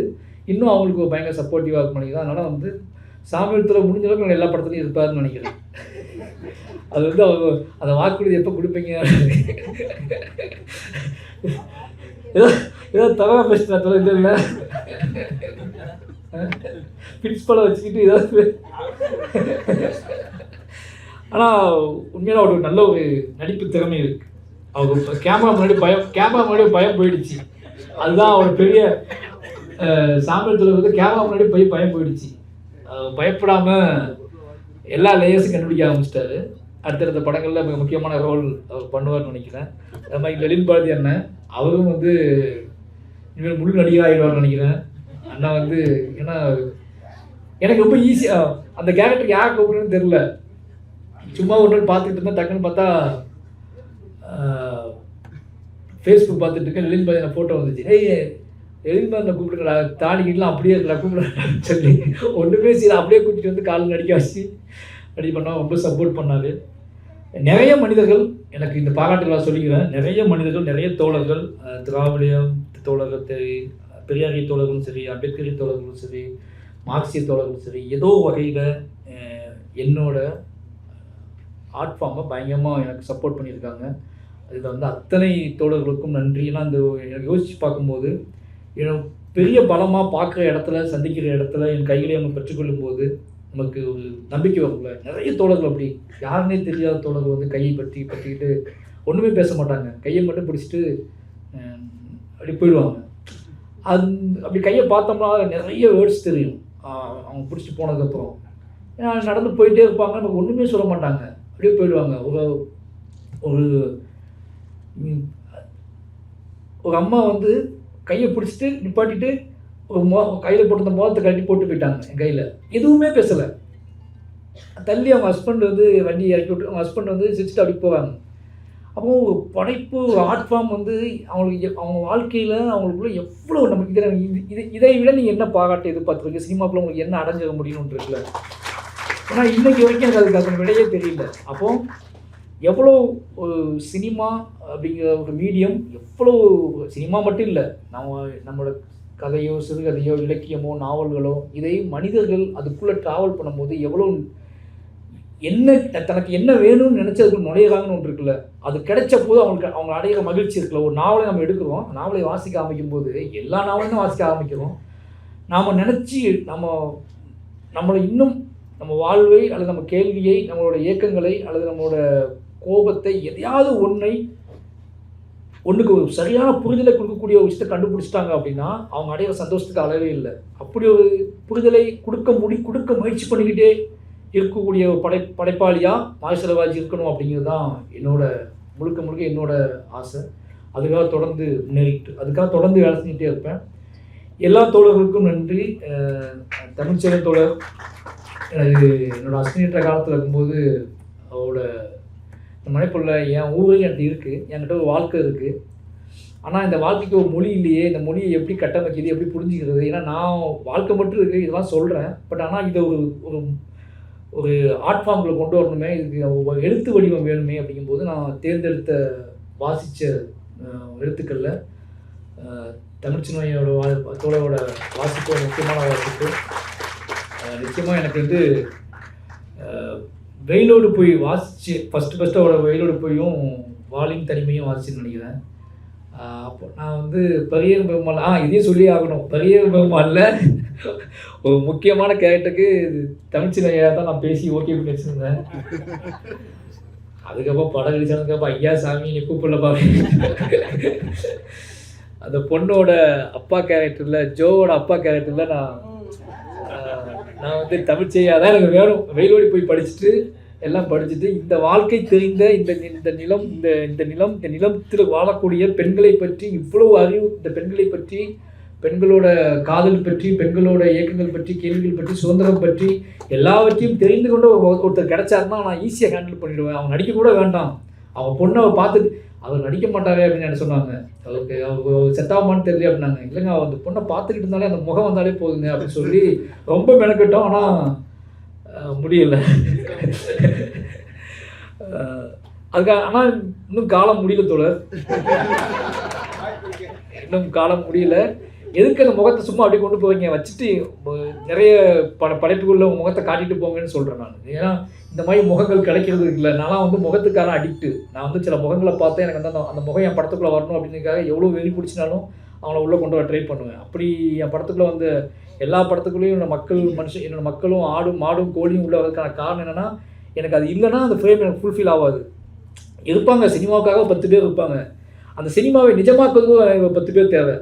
இன்னும் அவங்களுக்கு ஒரு பயங்கர சப்போர்ட்டிவாக இருக்கும் நினைக்கிறேன். அதனால் வந்து சாமியத்தில் முடிஞ்ச அளவுக்கு நான் எல்லா படத்துலையும் இருப்பாருன்னு நினைக்கிறேன். அது வந்து அவங்க அந்த வாக்குறுதி எப்போ கொடுப்பீங்க ஏதோ தவறாக பேசினா தொலை இல்லை பிரின்ஸ்பலை வச்சுக்கிட்டு ஏதாவது. ஆனால் உண்மையான ஒரு நல்ல ஒரு நடிப்பு திறமை இருக்குது. அவங்க கேமரா முன்னாடி பயம் போயிடுச்சு. அதுதான் அவர் பெரிய சாமியத்தில் வந்து கேமரா முன்னாடி பயம் போயிடுச்சு. பயப்படாமல் எல்லா லேயர்ஸும் கண்டுபிடிக்க ஆரம்பிச்சிட்டாரு. அடுத்தடுத்த படங்களில் மிக முக்கியமான ரோல் அவர் பண்ணுவார்னு நினைக்கிறேன். அது மாதிரி லலின் பாரதி அண்ணன் அவரும் வந்து இனிமேல் முழு நடிகர் ஆகிடுவார்னு நினைக்கிறேன். அண்ணா வந்து ஏன்னா எனக்கு ரொம்ப ஈஸியாக அந்த கேரக்டருக்கு யார் கூப்பிடுன்னு தெரில. சும்மா ஒரு நாள் பார்த்துட்டு இருந்தேன். டக்குன்னு பார்த்தா ஃபேஸ்புக் பார்த்துட்டு இருக்கேன். லலின் பாரதி ஃபோட்டோ வந்துச்சு. லலின் பாரதியை கூப்பிடுறா தாடிக்கிட்டலாம் அப்படியே இருக்கா கூப்பிடுறான்னு சொல்லி ஒன்றுமே சரி அப்படியே கூட்டிகிட்டு வந்து காலில் நடிக்க வச்சு ரெடி பண்ணால் ரொம்ப சப்போர்ட் பண்ணார். நிறைய மனிதர்கள் எனக்கு இந்த பாராட்டுகளாக சொல்லிக்கிறேன். நிறைய மனிதர்கள், நிறைய தோழர்கள், திராவிட தோழர்கள் சரி, பெரியாரிய தோழர்களும் சரி, அம்பேத்கரி தோழர்களும் சரி, மார்க்சிய தோழர்களும் சரி, ஏதோ வகையில் என்னோட ஆர்ட் ஃபார்மை பயங்கரமாக எனக்கு சப்போர்ட் பண்ணியிருக்காங்க. இதில் வந்து அத்தனை தோழர்களுக்கும் நன்றி. ஏன்னா இந்த எனக்கு யோசித்து பார்க்கும்போது எனக்கு பெரிய பலமாக பார்க்குற இடத்துல, சந்திக்கிற இடத்துல என் கைகளை அவங்க பெற்றுக்கொள்ளும்போது நமக்கு ஒரு நம்பிக்கை வரும்ல. நிறைய தோழர்கள் அப்படி யாருன்னே தெரியாத தோழர்கள் வந்து கையை பற்றிக்கிட்டு ஒன்றுமே பேச மாட்டாங்க. கையை மட்டும் பிடிச்சிட்டு அப்படி போயிடுவாங்க. அப்படி கையை பார்த்தோம்னா நிறைய வேர்ட்ஸ் தெரியும் அவங்க பிடிச்சிட்டு போனதுக்கப்புறம். நடந்து போயிட்டே இருப்பாங்க, நமக்கு ஒன்றுமே சொல்ல மாட்டாங்க, அப்படியே போயிடுவாங்க. ஒரு ஒரு அம்மா வந்து கையை பிடிச்சிட்டு நிப்பாட்டிட்டு ஒரு கையில் போட்டு மோதத்தை கட்டி போட்டு போயிட்டாங்க. என் கையில் எதுவுமே பேசலை. தள்ளி அவங்க ஹஸ்பண்ட் வந்து வண்டி இறக்கி விட்டு அவங்க ஹஸ்பண்ட் வந்து சிரிச்சுட்டு அப்படி போவாங்க. அப்போ படைப்பு ஆர்ட் ஃபார்ம் வந்து அவங்களுக்கு அவங்க வாழ்க்கையில் அவங்களுக்குள்ள எவ்வளோ நமக்கு இதை விட நீங்கள் என்ன பாராட்டு எதிர்பார்த்துருக்கீங்க, சினிமாக்குள்ள உங்களுக்கு என்ன அடைஞ்சிட முடியும்னு இருக்குல்ல. ஏன்னா இன்றைக்கி வரைக்கும் எனக்கு அதுக்கு விடையே தெரியல. அப்போது எவ்வளோ ஒரு சினிமா அப்படிங்கிற ஒரு மீடியம், எவ்வளோ சினிமா மட்டும் இல்லை, நம்மளோட கதையோ சிறுகதையோ இலக்கியமோ நாவல்களோ இதை மனிதர்கள் அதுக்குள்ளே ட்ராவல் பண்ணும்போது எவ்வளோ என்ன தனக்கு என்ன வேணும்னு நினச்சி அதுக்குள்ள நுழையிறாங்கன்னு ஒன்று இருக்குல்ல. அது கிடைச்ச போது அவங்க அடையிற மகிழ்ச்சி இருக்குல்ல. ஒரு நாவலை நம்ம எடுக்கிறோம், நாவலை வாசிக்க ஆரம்பிக்கும் போது எல்லா நாவலையும் வாசிக்க ஆரம்பிக்கிறோம். நாம் நினச்சி நம்மளை இன்னும் நம்ம வாழ்வை அல்லது நம்ம கேள்வியை, நம்மளோட இயக்கங்களை அல்லது நம்மளோட கோபத்தை எதையாவது ஒன்றுக்கு ஒரு சரியான புரிதலை கொடுக்கக்கூடிய ஒரு விஷயத்தை கண்டுபிடிச்சிட்டாங்க அப்படின்னா அவங்க அடையிற சந்தோஷத்துக்கு அளவே இல்லை. அப்படி ஒரு புரிதலை கொடுக்க முயற்சி பண்ணிக்கிட்டே இருக்கக்கூடிய ஒரு படைப்பாளியாக மாரி செல்வராஜ் இருக்கணும் அப்படிங்கிறது தான் முழுக்க என்னோட ஆசை. அதுக்காக தொடர்ந்து வேலை செஞ்சுட்டே இருப்பேன். எல்லா தோழர்களுக்கும் நன்றி. தமிழ்ச்செல்வன் தோழர் எனக்கு என்னோடய அஸ்மினிட்ட காலத்தில் இருக்கும்போது அவரோட மலைப்பொருள என் ஊரே என்கிட்ட இருக்குது, என்கிட்ட ஒரு வாழ்க்கை இருக்குது. ஆனால் இந்த வாழ்க்கைக்கு ஒரு மொழி இல்லையே, இந்த மொழியை எப்படி கட்டமைக்கிறது, எப்படி புரிஞ்சுக்கிறது? ஏன்னா நான் வாழ்க்கை மட்டும் இருக்குது இதெல்லாம் சொல்கிறேன். பட் ஆனால் இதை ஒரு ஒரு ஒரு ஆர்ட் ஃபார்மில் கொண்டு வரணுமே, இதுக்கு ஒரு எழுத்து வடிவம் வேணுமே அப்படிங்கும்போது நான் தேர்ந்தெடுத்த வாசித்த எழுத்துக்களில் தமிழ்ச்சின்மையோட தோழரோட வாசிப்பு ஒரு முக்கியமான வாசிப்பு. நிச்சயமாக எனக்கு வந்து வெயிலோடு போய் வாசித்து ஃபஸ்ட்டு அவரோட வெயிலோடு போயும் வாலின் தனிமையும் வாசிச்சுன்னு நினைக்கிறேன். அப்போ நான் வந்து பரியேறும் பெருமாள் இதையும் சொல்லி ஆகணும். பரியேறும் பெருமாளில் ஒரு முக்கியமான கேரக்டருக்கு தமிழ்ச்சின்மையாக தான் நான் பேசி ஓகே பண்ணி வச்சுருந்தேன். அதுக்கப்புறம் படம் அடிச்சதுக்கப்புறம் ஐயா சாமி நீ கூப்பிடலப்பா. அந்த பொண்ணோட அப்பா கேரக்டரில், ஜோவோட அப்பா கேரக்டரில் நான் வந்து தமிழ்ச்சியாக தான் எனக்கு வேணும். வெயிலோடி போய் படிச்சுட்டு எல்லாம் படிச்சுட்டு இந்த வாழ்க்கை தெரிந்த இந்த நிலத்தில் வாழக்கூடிய பெண்களை பற்றி இவ்வளவு அறிவு, இந்த பெண்களை பற்றி, பெண்களோட காதல் பற்றி, பெண்களோட இயக்கங்கள் பற்றி, கேள்விகள் பற்றி, சுதந்திரம் பற்றி எல்லாவற்றையும் தெரிந்து கொண்டு ஒருத்தர் கிடைச்சாருன்னா நான் ஈஸியாக ஹேண்டில் பண்ணிவிடுவேன். அவன் நடிக்க கூட வேண்டாம், அவன் பொண்ணை பார்த்துட்டு அவர் நடிக்க மாட்டாரே அப்படின்னு என்ன சொன்னாங்க. அவர் செட்டாகுமான்னு தெரியல அப்படின்னாங்க. இல்லைங்க, அந்த பொண்ணை பார்த்துக்கிட்டு இருந்தாலே அந்த முகம் வந்தாலே போதுங்க அப்படின்னு சொல்லி ரொம்ப மெனக்கட்டோம். ஆனால் முடியலை. அதுக்காக ஆனால் இன்னும் காலம் முடியல தோழர், இன்னும் காலம் முடியல. எதுக்கு அந்த முகத்தை சும்மா அப்படி கொண்டு போவீங்க, வச்சுட்டு நிறைய படைப்புக்குள்ள முகத்தை காட்டிட்டு போங்கன்னு சொல்கிறேன் நான். ஏன்னா இந்த மாதிரி முகங்கள் கிடைக்கிறது இல்லை. நான்லாம் வந்து முகத்துக்கான அடிக்ட்டு. நான் வந்து சில முகங்களை பார்த்தேன், எனக்கு வந்து அந்த முகம் என் படத்துக்குள்ளே வரணும் அப்படின்றதுக்காக எவ்வளோ வெறி பிடிச்சினாலும் அவனை உள்ளே கொண்டு வர ட்ரை பண்ணுவேன். அப்படி என் படத்துக்குள்ளே வந்து எல்லா படத்துக்குள்ளேயும் என்னோடய மக்களும் ஆடும் மாடும் கோழியும் உள்ள வரதுக்கான காரணம் என்னென்னா, எனக்கு அது இல்லைன்னா அந்த ஃப்ரேம் எனக்கு ஃபுல்ஃபில் ஆகாது. இருப்பாங்க சினிமாவுக்காக 10 பேர் இருப்பாங்க, அந்த சினிமாவை நிஜமாக்குறதுக்கும் 10 பேர் தேவை.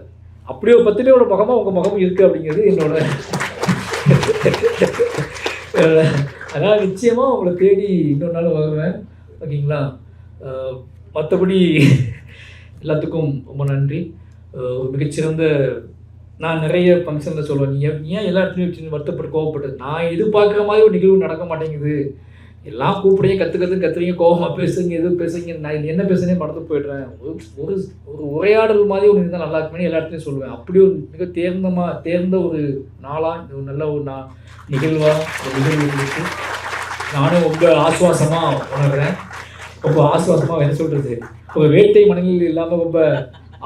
அப்படியே 10 பேரோட முகமாக உங்கள் முகமும் இருக்குது அப்படிங்கிறது என்னோட. அதனால் நிச்சயமாக உங்களை தேடி இன்னொரு நாள் வருவேன், ஓகேங்களா? மற்றபடி எல்லாத்துக்கும் ரொம்ப நன்றி. ஒரு மிகச்சிறந்த நான் நிறைய ஃபங்க்ஷனில் சொல்லுவேன், நீ ஏன் எல்லா இடத்துலையும் வருத்தப்பட்டு கோவப்பட்டது, நான் எதிர்பார்க்குற மாதிரி ஒரு நிகழ்வு நடக்க மாட்டேங்குது, எல்லாம் கூப்பிடையே கற்றுறீங்க, கோபமாக பேசுங்க, எதுவும் பேசுங்க, நான் என்ன பேசுனே மறந்து போய்ட்றேன், ஒரு ஒரு உரையாடல் மாதிரி ஒன்று இருந்தால் நல்லா இருக்குமே எல்லா இடத்துலையும் சொல்லுவேன். அப்படி ஒரு மிக தேர்ந்த ஒரு நாளாக ஒரு நல்ல ஒரு நிகழ்வாக ஒரு நிகழ்வு இருக்கு. நானும் ரொம்ப ஆசுவாசமாக உணர்கிறேன். ரொம்ப ஆசுவாசமாக என்ன சொல்கிறது, ஒரு வேட்டை மனநிலையில் இல்லாமல் ரொம்ப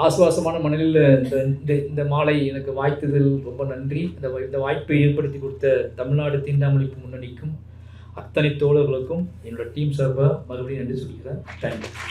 ஆசுவாசமான மனநிலையில் இந்த மாலை எனக்கு வாய்த்ததில் ரொம்ப நன்றி. இந்த வாய்ப்பை ஏற்படுத்தி கொடுத்த தமிழ்நாடு தீண்டாமொழிப்பு முன்னணிக்கும் அத்தனை தோழர்களுக்கும் என்னோட டீம் சார்பாக மறுபடியும் நன்றி சொல்லிக்கிறேன். தேங்க்யூ.